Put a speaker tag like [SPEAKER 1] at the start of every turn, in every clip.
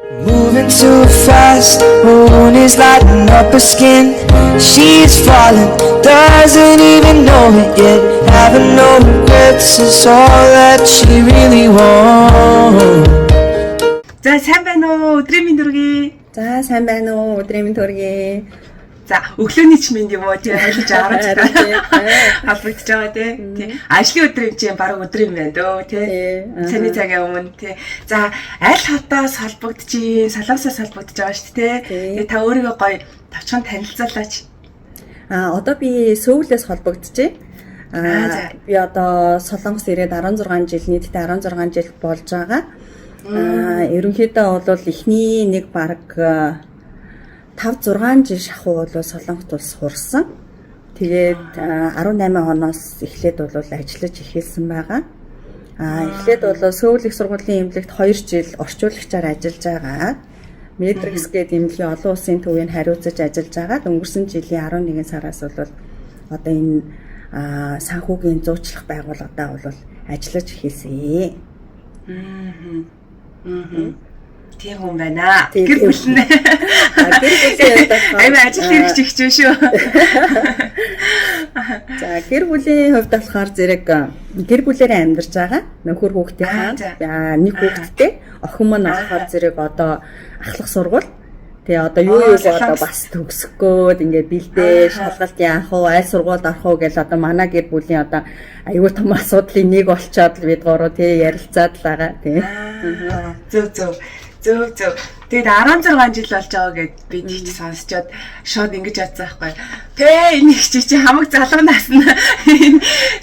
[SPEAKER 1] Moving too fast, moon is lighting up her skin. She's falling, doesn't even know it yet. Having no regrets is all that she really wants.
[SPEAKER 2] За сайн байна уу? Өдрийн минь дүргий.
[SPEAKER 3] За сайн байна уу? Өдрийн минь төргий.
[SPEAKER 2] За өглөөний ч минь юм уу тий айлж аваад халбагдж байгаа тий. Ажлын өдрийн чинь баг өдрийн байна дөө тий. Цэний цагийн өмнө тий. За аль хотоос холбогдчих, Солонгосоос холбогдож байгаа шүү дээ тий. Та өөрийгөө гоё тавчхан танилцуулаач.
[SPEAKER 3] Одоо би Сөүлээс холбогдчихъя. Би одоо Солонгос ирээд 16 жил, нийтдээ 16 жил болж байгаа. Ерөнхийдөө бол эхний нэг баг 5-6 жил шахуу бол Солонгот улс хурсан. Тэгээд 18 оноос эхлээд бол ажиллаж эхэлсэн байгаа. Эхлээд бол Сөүл их сургуулийн эмнэлэгт 2 жил орчуулагчаар ажиллаж байгаа. Медрикс гэдэг эмнэлгийн олон улсын төвийг хариуцаж ажиллаж байгаа. Өнгөрсөн жилийн 11 сараас бол одоо энэ санхүүгийн зуучлах байгууллагадаа бол ажиллаж эхэлсэн.
[SPEAKER 2] Тийм хүн байна. Гэр бүл нэ. Аймаа ажил хэрэгч ихч шүү.
[SPEAKER 3] За гэр бүлийн хувьд болохоор зэрэг гэр бүлээрээ амьдарч байгаа. Нөхөр хүүхдийн нэг хүүхэдтэй. Охин маань болохоор зэрэг одоо ахлах сургууль. Тэгээ одоо юу одоо бас төгсгөөд ингээд бэлдээ шалгалт яах вэ? Аль сургуульд орох вэ гэж одоо манай гэр бүлийн одоо аюул том асуудлын нэг болчоод бид гурав тий ярилцаад л байгаа тий.
[SPEAKER 2] Зөв. Тэгээд 16 жил болж байгаа гэд би тийч сонсчоод шууд ингэж бодсон байхгүй. Тэ энэ их чи хамаг залуу насна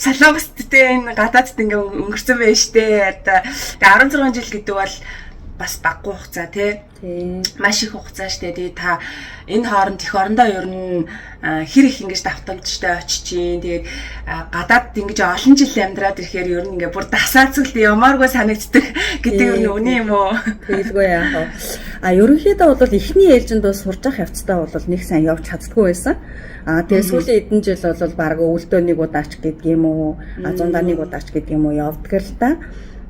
[SPEAKER 2] Солонгост тэ энэ гадаадд ингээ өнгөрсөн байж тээ. Тэгээд 16 жил гэдэг бол бас баггүй хугацаа тий. Маш их хугацаа штэ. Тэгээд та энэ хооронд эх орондоо ер нь хэр их ингэж давтамжтай очиж чинь. Тэгээд гадаад ингэж олон жил амьдраад ирэхээр ер нь ингээ бүр дасаацгал ямааргүй санагддаг гэдэг ер нь үнэн юм уу?
[SPEAKER 3] Тэгэлгүй яах вэ? Ерөнхийдөө бол эхний ээлжинд бол сурж явах явцдаа бол нэг сайн явж чаддгүй байсан. Тэгээд сүүлийн хэдэн жил бол баг өвөлдөө нэг удаач гэдэг юм уу? Зундаа нэг удаач гэдэг юм уу явдаг л та.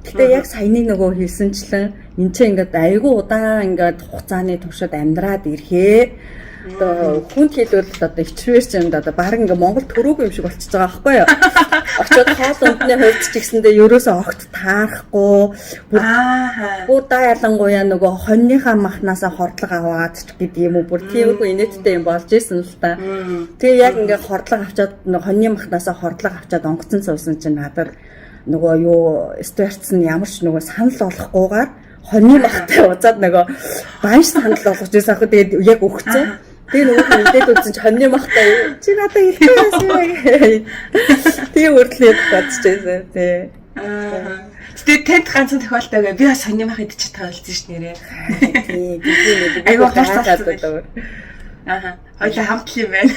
[SPEAKER 3] Гэтэ яг саяны нөгөө хэлсэнчлэн энэ ч ингээд айгүй удаан ингээд хугацааны туршид амьдраад ирэхээ. Одоо хүнд хэлбэл одоо ичвэр ч юм да одоо баг ингээд Монгол төрөөгүй юм шиг болчихж байгаа байхгүй юу? Очоод хоол ундны хувьд ч гэсэндээ ерөөсөө огт таарахгүй. Бүр да ялангуяа нөгөө хоньныхаа махнасаа хордлого аваад ч гэдэг юм уу бүр тиймэрхүү инээдтэй юм болж исэн л та. Тэгээ яг ингээд хордлого авчаад хоньны махнасаа хордлого авчаад онгоцон суусан чинь надад нөгөө юу стюартс нь ямар ч нөгөө санал олохгүйгээр хоньны махтай узаад нөгөө банш санал болгож байсан хөө тэгээд яг өгцөн. Тэгээ нөгөө мэдээд үзсэн чи хоньны махтай чи надад хэлсэн юм. Тэгээ үрдлээд бодчихсон тий.
[SPEAKER 2] Тэгээд танд ганцхан тохиолдолтой би бас хоньны мах идэж чадхаа болсон шүү нэрээ.
[SPEAKER 3] Тий.
[SPEAKER 2] Айгуу гацаад байна. Хоёул хамт юм байна.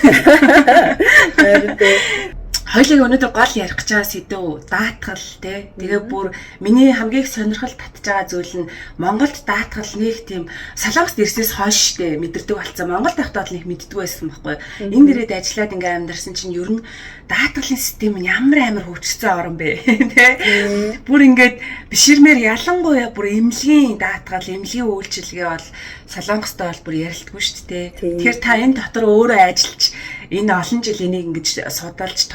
[SPEAKER 2] Хоёулыг өнөөдөр гол ярих гэж байгаа сэдв даатгал тий. Тэгээ бүр миний хамгийн их сонирхол татж байгаа зүйл нь Монголд даатгал нэг тийм Солонгост ирснээс хойш штэ мэдэрдэг болсон. Монголд байхдаа л нэг мэддэг байсан байхгүй. Энд ирээд ажиллаад ингээм амьдарсан чинь ер нь даатгалын систем нь ямар хөгжсөн орн бэ тий. Бүр ингээд биширмээр ялангуяа бүр эмнэлгийн даатгал, эмнэлгийн үйлчилгээ бол Солонгостой бол бүр ярилдаггүй шүү дээ. Тэгэхээр та энэ дотор өөрөө ажиллаж энэ олон жил энийг ингэж судалж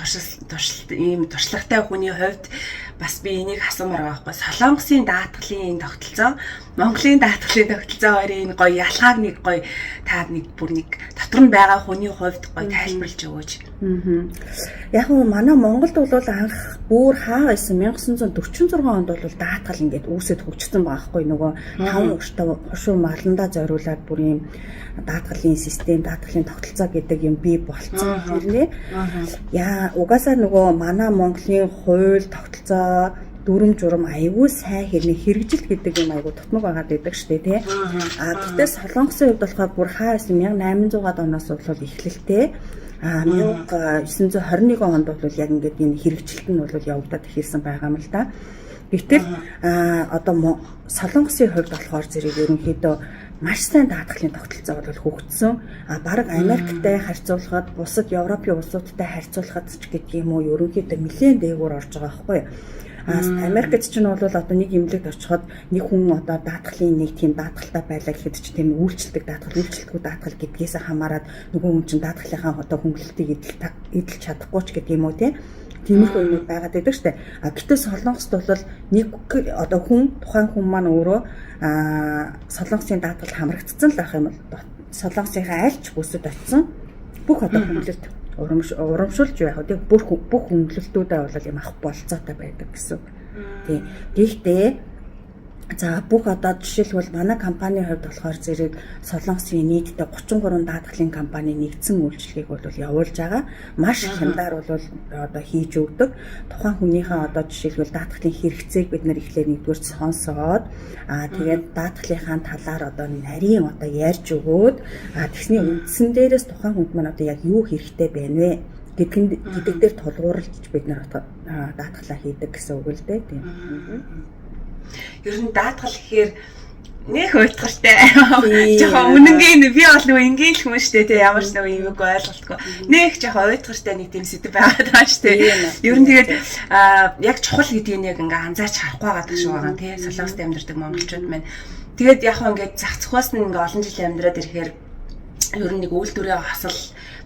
[SPEAKER 2] ийм туршлагатай хүний хувьд бас би энийг асуумаар байгаа байхгүй. Солонгосын даатгалын тогтолцоо, Монголын даатгалын тогтолцоо хоёрын энэ гоё ялгааг нэг гоё та нэг бүр нэг дотор нь байгаа хүний хувьд гоё тайлбарлаж өгөөч.
[SPEAKER 3] Яг нь манай Монголд бол анх бүр хаа байсан 1946 онд бол даатгал ингээд үүсэт хөгжсөн байгаа байхгүй. Нөгөө 5 уртаа хушуу маландаа зориулаад бүр ийм даатгалын систем, даатгалын тогтолцоо гэдэг юм бий болцсон. Тэрнээ угаасаа нөгөө манай Монголын хууль тогтолцоо дүрм журм аягүй сайн хэрнээ хэрэгжилт гэдэг юм аягүй тутмаг байгаад байдаг шүү дээ тий. Гэхдээ Солонгосын хувьд болохоор бүр хаа 1800-аад оноос бол эхлэлтэй 1921 онд бол яг ингээд энэ хэрэгжилт нь бол явагдаад эхэлсэн байгаа юм л да. Гэтэл одоо Солонгосын хувьд болохоор зэрэг ерөнхийдөө маш сайн даатгалын тогтолцоо бол хөгжсөн. Бараг Америктэй харьцуулахад бусад Европын улсуудтай харьцуулахад ч гэдэг юм уу ерөнхийдөө нэлээд дээгүүр орж байгаа байхгүй юу. Америкт ч нь бол одоо нэг имлэгт очиход нэг хүн одоо даатгалын нэг тийм даатгалтай байлаа гэхэд ч тийм үйлчлдэг үйлчлэлгүй даатгал гэдгээс хамаарат нөгөө хүн чинь даатгалынхаа одоо хөнгөлөлтийг эдэлж чадахгүй ч гэдэг юм уу тиймэрхүү юм байгаад байдаг штэ. Гэтэл Солонгост бол нэг одоо тухайн хүн маань өөрөө Солонгосын даатгалд хамрагдсан л байх юм бол Солонгосынхаа айлч бүсэд очсон бүх одоо хөнгөлөлт урамшуулж байх үү бүх хөнгөлөлтүүдээ бол юм авах болцоотой байдаг гэсэн. Тийм. Гэхдээ за бүх одоо жишээлбэл манай компанийн хувьд болохоор зэрэг Солонгосын нийтдээ 33 даатгалын компани нэгдсэн үйлчлэгийг бол явуулж байгаа. Маш хямдаар бол одоо хийж өгдөг. Тухайн хүнийхээ одоо жишээлбэл даатгалын хэрэгцээг бид нэр эхлээд нэгдүгээр сонсоод тэгээд даатгалынхаа талаар одоо нарийн одоо ярьж өгөөд тэгсний үндсэн дээрээс тухайн хүнд маань одоо яг юу хэрэгтэй байна вэ гэдэг дээр тулгуурлаж бид нар даатгалаа хийдэг гэсэн үг л дээ тийм.
[SPEAKER 2] Ер нь даатгал гэхээр нэх уйтгартай. Жохоо үнэнгийн би бол нөгөө ингийн л хүн шүү дээ. Ямар ч нөгөө юм ойлголтгүй. Нэх жохоо уйтгартай нэг тийм сэдв байгаад байгаа шүү дээ. Ер нь тэгээд яг чухал гэдгийг яг ингээ анзаарч харахгүй байгаа шүү байгаа тий. Солонгост амьдардаг монголчууд маань. Тэгээд яг хөө ингээ зах зохиос нь ингээ олон жил амьдраад ирэхээр ер нь нэг үйлдвэрээ хасал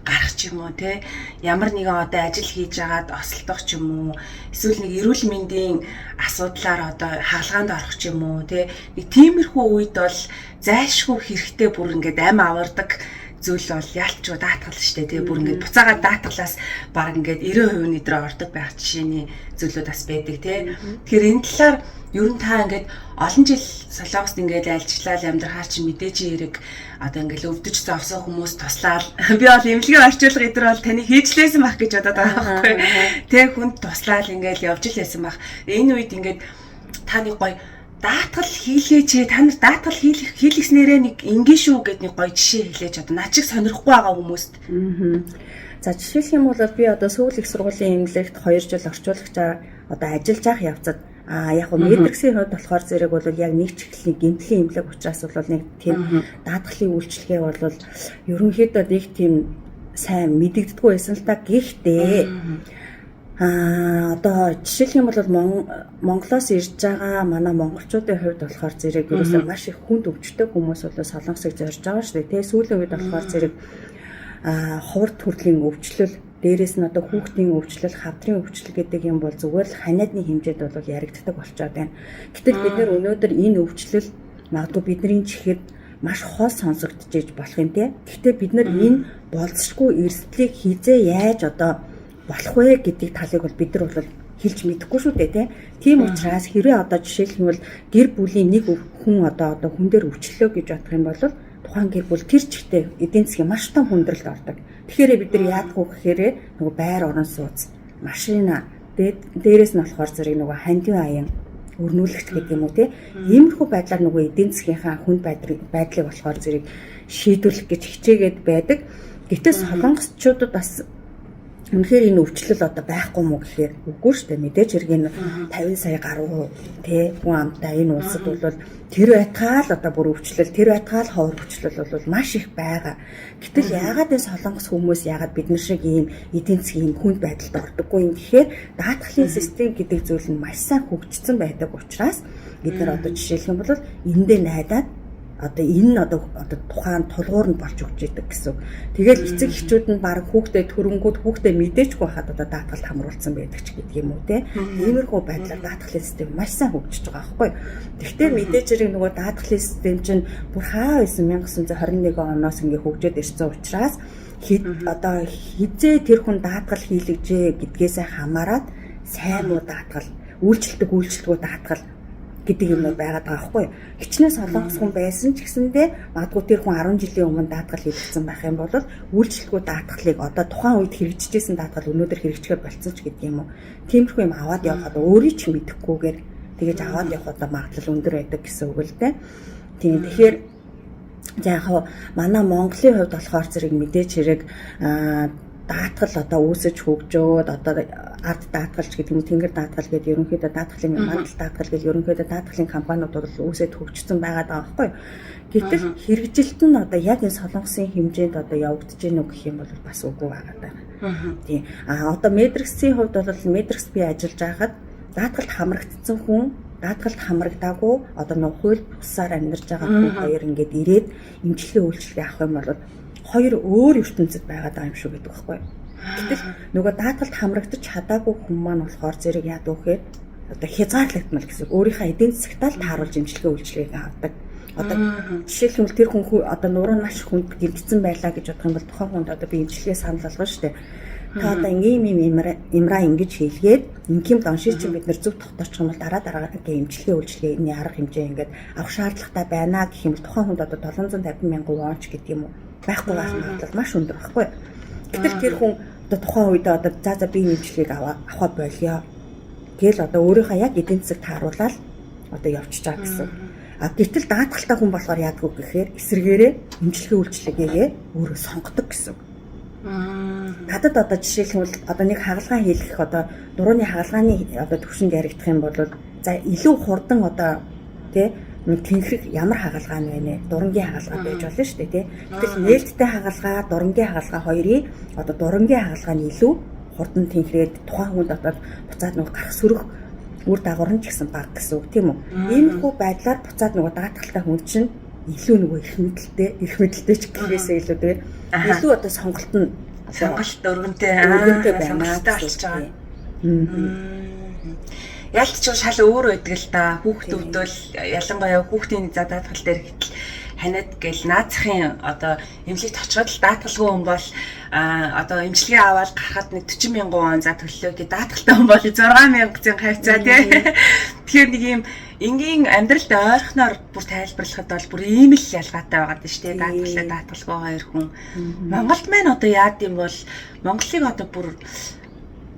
[SPEAKER 2] гарах ч юм уу те ямар нэгэн одоо ажил хийж агаад осолдох ч юм уу эсвэл нэг эрүүл мэндийн асуудлаар одоо хаалгаанд орох ч юм уу те нэг тиймэрхүү үед бол зайлшгүй хэрэгтэй бүр ингээд ам авардаг зүйл бол яалтчгүй даатгал штэ те бүр ингээд буцаагаад даатгалаас баг ингээд 90% нэдрээ ордог байх жишээний зүйлүүд бас байдаг те тэгэхээр энэ талаар ер нь та ингээд олон жил Солонгост ингээд альчлал амьдрахаар чи мэдээж хэрэг одоо ингээд өвдөж зовсон хүмүүс туслаад би бол эмнэлгийн орчуулга эдгээр бол таны хийжлээсэн байх гэж бодоод байгаа байхгүй тэг хүнд туслаад ингээд явж л байсан байх энэ үед ингээд таны гоё даатгал хийлээч та нар даатгал хийлгэснээрээ нэг ингийн шүү гэд нэг гоё жишээ хэлээч одоо наа чиг сонирхгүй байгаа хүмүүст
[SPEAKER 3] за жишээлх юм бол би одоо сүүл их сургуулийн эмнэлэгт 2 жил орчуулагчаар одоо ажиллаж авах явцад яг нь мэдрэгсийн хувьд болохоор зэрэг бол яг нэг чиглэлийн гэмтлийн эмнэлэг учраас бол нэг тийм даатгалын үйлчлэгээ бол ерөнхийдөө нэг тийм сайн мэдэгддэггүй байсан л та гэхдээ одоо жишээлх юм бол Монголоос ирж байгаа манай монголчуудын хувьд болохоор зэрэг ерөөсөө маш их хүнд өвчтөй хүмүүс бол Солонгосыг зорж байгаа шүү дээ. Тэгээ сүүлийн үед болохоор зэрэг хурд төрлийн өвчлөл дээрээс нь одоо хүүхдийн өвчлөл, хавдрын өвчлөл гэдэг юм бол зүгээр л ханиадны хэмжээд бол яригддаг болчиход байна. Гэтэл бид нэр өнөөдөр энэ өвчлөл магадгүй бидний чихэд маш хол сонсогдож иж болох юм те. Гэхдээ бид нар энэ болцсохгүй эрсдлийг хизээ яаж одоо болох вэ гэдэг талыг бол бид нар бол хэлж мэдэхгүй шүү дээ те. Тийм учраас хэрвээ одоо жишээлх юм бол гэр бүлийн нэг хүн одоо хүн дээр өвчлөө гэж бодох юм бол тухайн гэр бүл тэр чигтээ эдийн засгийн маш том хүндрэлд ордог. Тэгэхээр бид нар яадаг вэ гэхээр нөгөө байр орон сууц, машина дээрээс нь болохоор зэрэг нөгөө хандив аян өрнүүлэгч гэдэг юм уу те. Иймэрхүү байдлаар нөгөө эдийн засгийнхаа хүнд байдлыг болохоор зэрэг шийдвэрлэх гэж хичээгээд байдаг. Гэтэл солонгосчуудад бас үнэхээр энэ өвчлөл одоо байхгүй мó гэхээр үгүй шүү дээ. Мэдээж хэрэг энэ 50 сая гаруй тий хүн амтай энэ улсад бол тэр байтгаал одоо бүр өвчлөл тэр байтгаал ховор өвчлөл бол маш их байгаа. Гэтэл яагаад энэ солонгос хүмүүс яагаад бид нар шиг ийм эдийн засгийн хүнд байдалд ордоггүй юм гэхээр даатгалын систем гэдэг зүйл нь маш сайн хөгжсөн байдаг учраас бид нар одоо жишээлх юм бол эндээ найдаад одоо энэ одоо тухайн тулгуур нь болж өгч идэг гэсэн. Тэгэл эцэг эхчүүд нь баг хүүхдээ төрөнгүүд хүүхдээ мэдээчгүй хаад одоо даатгалд хамруулсан байдаг ч гэдэг юм уу те. Иймэрхүү байдлаар даатгалын систем маш сайн хөгжиж байгаа байхгүй. Тэгвэл мэдээж хэрэг нөгөө даатгалын систем чинь бүр хаа байсан 1921 оноос ингээ хөгжөөд ирсэн учраас одоо хизээ тэр хүн даатгал хийлгэжээ гэдгээсээ хамаарат сайн уу даатгал үйлчлэлгүй даатгал гэдэг юм байгаад байгаа байхгүй. Хичнээн солонгос хүн байсан ч гэсэндээ магадгүй тэр хүн 10 жилийн өмнө даатгал хийлгэсэн байх юм бол үйлчлэлгүй даатгалыг одоо тухайн үед хэрэгжижсэн даатгал өнөөдөр хэрэгжихэ болцсон ч гэдэг юм уу. Тиймэрхүү юм аваад явхад өөрийг ч мэдэхгүйгээр тэгэж аваад явхад магадлал өндөр байдаг гэсэн үг л дээ. Тийм тэгэхээр за яг манай Монголын хувьд болохоор зэрэг мэдээж хэрэг даатгал одоо үүсэж хөгжөөд одоо ард даатгалч гэдэг нь тэнгэр даатгал гэдэг ерөнхийдөө даатгалын мандал даатгал гэдэг ерөнхийдөө даатгалын компаниуд бол үүсэж хөгжсөн байгаа даа байхгүй. Гэтэл хэрэгжилт нь одоо яг энэ солонгосын хэмжээнд одоо явагдаж гинүү гэх юм бол бас үгүй байгаа даа. Тийм. Одоо Медриксийн хувьд бол Медрикс би ажиллаж байхад даатгалд хамрагдсан хүн, даатгалд хамрагдаагүй одоо нэг хууль бусаар амьдарч байгаа хүн хоёр ингээд ирээд эмчилгээ үйлчилгээ авах юм бол хоёр өөр ертөнцид байгаад байгаа юм шүү гэдэг байхгүй. Гэтэл нөгөө даатгалд хамрагдаж чадаагүй хүн маань болохоор зэрэг яадаг вэ? Одоо хязгаарлагдмал гэсэн. Өөрийнхөө эдийн засагтаа л тааруулж эмчилгээ үйлчилгээг авдаг. Одоо жишээлбэл тэр хүн одоо нуруу маш хүнд гэмтсэн байлаа гэж бодох юм бол тухайн хүнд одоо би эмчилгээ санал болгоно шүү дээ. Та одоо имра ингэж хийлгээд инким доншиж чинь бид нар зөв тогтоочих юм бол дараагийн эмчилгээ үйлчилгээний арга хэмжээ ингээд авах шаардлагатай байна гэх юм бол тухайн хүнд одоо 750 мянган вон ч гэдэг юм уу байхгүй байх магадлал маш өндөр байхгүй. Гэтэл тэр хүн одоо тухайн үед одоо за би эмчилгээг авах болёо гэл одоо өөрийнхөө яг эдийн засаг тааруулаад одоо явчихж байгаа гэсэн. А гэтэл даатгалтай хүн болохоор яадгүй гэхээр эсэргээрээ эмчилгээ үйлчилгээгээ өөрөө сонгодог гэсэн. Надад одоо жишээлбэл одоо нэг хагалгаа хийх одоо дурууны хагалгааны одоо төвшөнд яригдах юм бол за илүү хурдан одоо тий нэг тэнхрэг ямар хагалгаа нь вэ нэ дурангийн хагалгаа байж болно шүү дээ тий. Гэтэл нээлттэй хагалгаа дурангийн хагалгаа хоёрыг одоо дурангийн хагалгаа нь илүү хурдан тэнхрээд тухайн хүнд одоо буцаад нэг гарах сөрөх үр дагавар нь ч гэсэн баг гэсэн үг тийм үү. Иймэрхүү байдлаар буцаад нөгөө даатгалтай хүн чинь илүү нөгөө эрх мэдэлтэй ч гэхээсээ илүү тийм илүү одоо сонголт өргөнтэй байна гэж байгаа.
[SPEAKER 2] Ялт ч шал өөр байдаг л да. Хүүхдүүд бол ялангуяа хүүхдийн даатгал дээр хэтэл ханиад гэл наацхийн одоо эмнэлэгт очиход л даатгалгүй хүн бол одоо эмчилгээ аваад гарахад нэг 40 мянган вон за төллөө гэдэг даатгалтай хүн бол 6,000 хавцаа тий. Тэгэхээр нэг юм энгийн амьдралд ойрхоноор бүр тайлбарлахад бол бүр ийм л ялгаатай байгаа шүү дээ. Даатгалтай даатгалгүй хоёр хүн. Монголд маань одоо яад юм бол Монголыг одоо бүр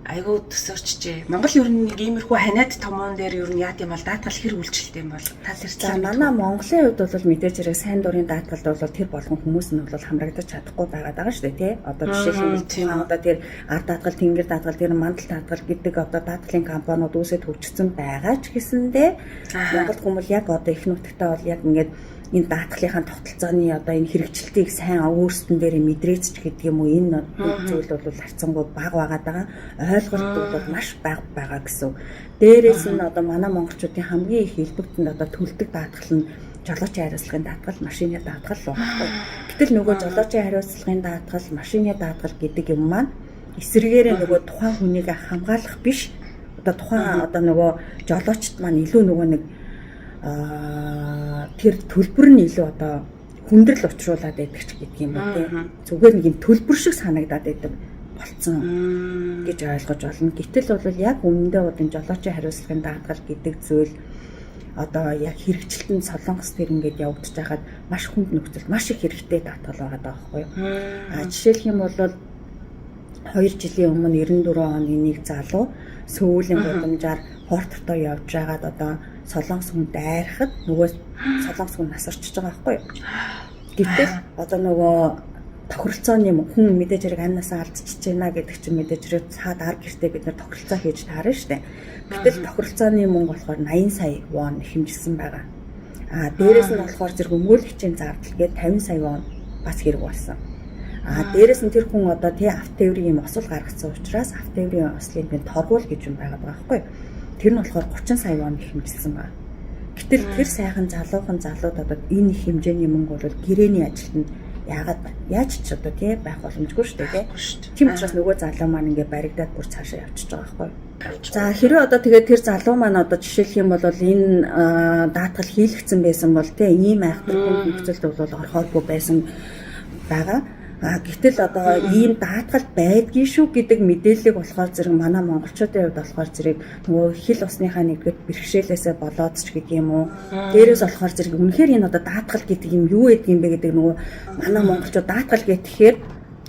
[SPEAKER 2] айгуу төсөөрчжээ. Монгол ер нь нэг иймэрхүү ханиад томон дээр ер нь яад юм бол даатгал хэр үйлчлэлтэй юм бол та зэрэг
[SPEAKER 3] манай Монголын хувьд бол мэдээж хэрэг сайн дурын даатгалд бол тэр болгон хүмүүс нь бол хамрагдаж чадахгүй байгаад байгаа шүү дээ тий. Одоо жишээлбэл одоо тэр ард даатгал, тэнгэр даатгал, тэр мандал даатгал гэдэг одоо даатгалын компаниуд үүсэт хөгжсөн байгаа ч гэсэндээ Монгол хүмүүс яг одоо их нутагтаа бол яг ингээд энэ даатгалынхаа тогтолцооны одоо энэ хэрэгжилтийг сайн өөрсдөн дээр мэдрээч гэдэг юм уу энэ зүйл бол харьцангуй бага байгаа. Ойлголт бол маш бага байгаа гэсэн. Дээрээс нь одоо манай монголчуудын хамгийн их хэлбэгтэнд одоо төлдөг даатгал нь жолоочийн хариуцлагын даатгал, машины даатгал байна. Гэтэл нөгөө жолоочийн хариуцлагын даатгал, машины даатгал гэдэг юм маань эсрэгээрээ нөгөө тухайн хүнийг хамгаалах биш. Одоо тухайн одоо нөгөө жолоочд маань илүү нөгөө нэг тэр төлбөр нь илүү одоо хүндрэл учруулад байдаг ч гэдэг юм уу тийм. Зүгээр нэг юм төлбөр шиг санагдаад байдаг болцсон гэж ойлгож байна. Гэтэл бол яг үнэндээ бол жолоочийн хариуцлагын даатгал гэдэг зүйл одоо яг хэрэгжилтэнд Солонгос төр ингээд явагдаж байхад маш хүнд нөхцөл, маш их хэрэгтэй даатгал байгаа байхгүй юу. Жишээлх юм бол 2 жилийн өмнө 94 оны нэг залуу сүүлийн гудамжаар портортоо явж байгаад одоо Солонгос хүнд дайрахад нөгөө Солонгос хүн насарчж байгаа байхгүй юу. Гэтэл одоо нөгөө тохиролцооны хүн мэдээж хэрэг амнасаа алдчихж байна гэдэг чинь мэдээж хэрэг цаад ар гэртээ бид нар тохиролцоо хийж таарна шүү дээ. Гэтэл тохиролцооны мөнгө болохоор 80 сая вон хэмжилсэн байгаа. Дээрээс нь болохоор зэрэг өмгөөлөгчийн зардал гээд 50 сая вон бас хэрэг болсон. Дээрээс нь тэр хүн одоо тий автоэврийн юм осол гаргацсан учраас автоэврийн ослын бин торгуул гэж юм байгаа байхгүй юу. Тэр нь болохоор 30 сая вон хэмжилсэн байна. Гэтэл тэр сайхан залуухан залууд одоо энэ хэмжээний мөнгө бол гэрээний ажилтнанд яагаад яаж ч одоо тий байх боломжгүй шүү дээ тий. Тийм учраас нөгөө залуу маань ингээ баригдаад бүр цаашаа явчихж байгаа байхгүй юу. За хэрвээ одоо тэгээд тэр залуу маань одоо жишээлх юм бол энэ даатгал хийлгцэн байсан бол тий ийм айхтар нөхцөлд бол орохооргүй байсан байгаа. Гэтэл одоо ийм даатгал байдгийн шүү гэдэг мэдээллийг болохоор зэрэг манай монголчуудын хувьд болохоор зэрэг нөгөө хил усныхаа нэгдүгээр бэрхшээлээсээ болоод ч гэдэг юм уу. Дээрээс болохоор зэрэг үнэхээр энэ одоо даатгал гэдэг юм юу гэдэг юм бэ гэдэг нөгөө манай монголчууд даатгал гэхээр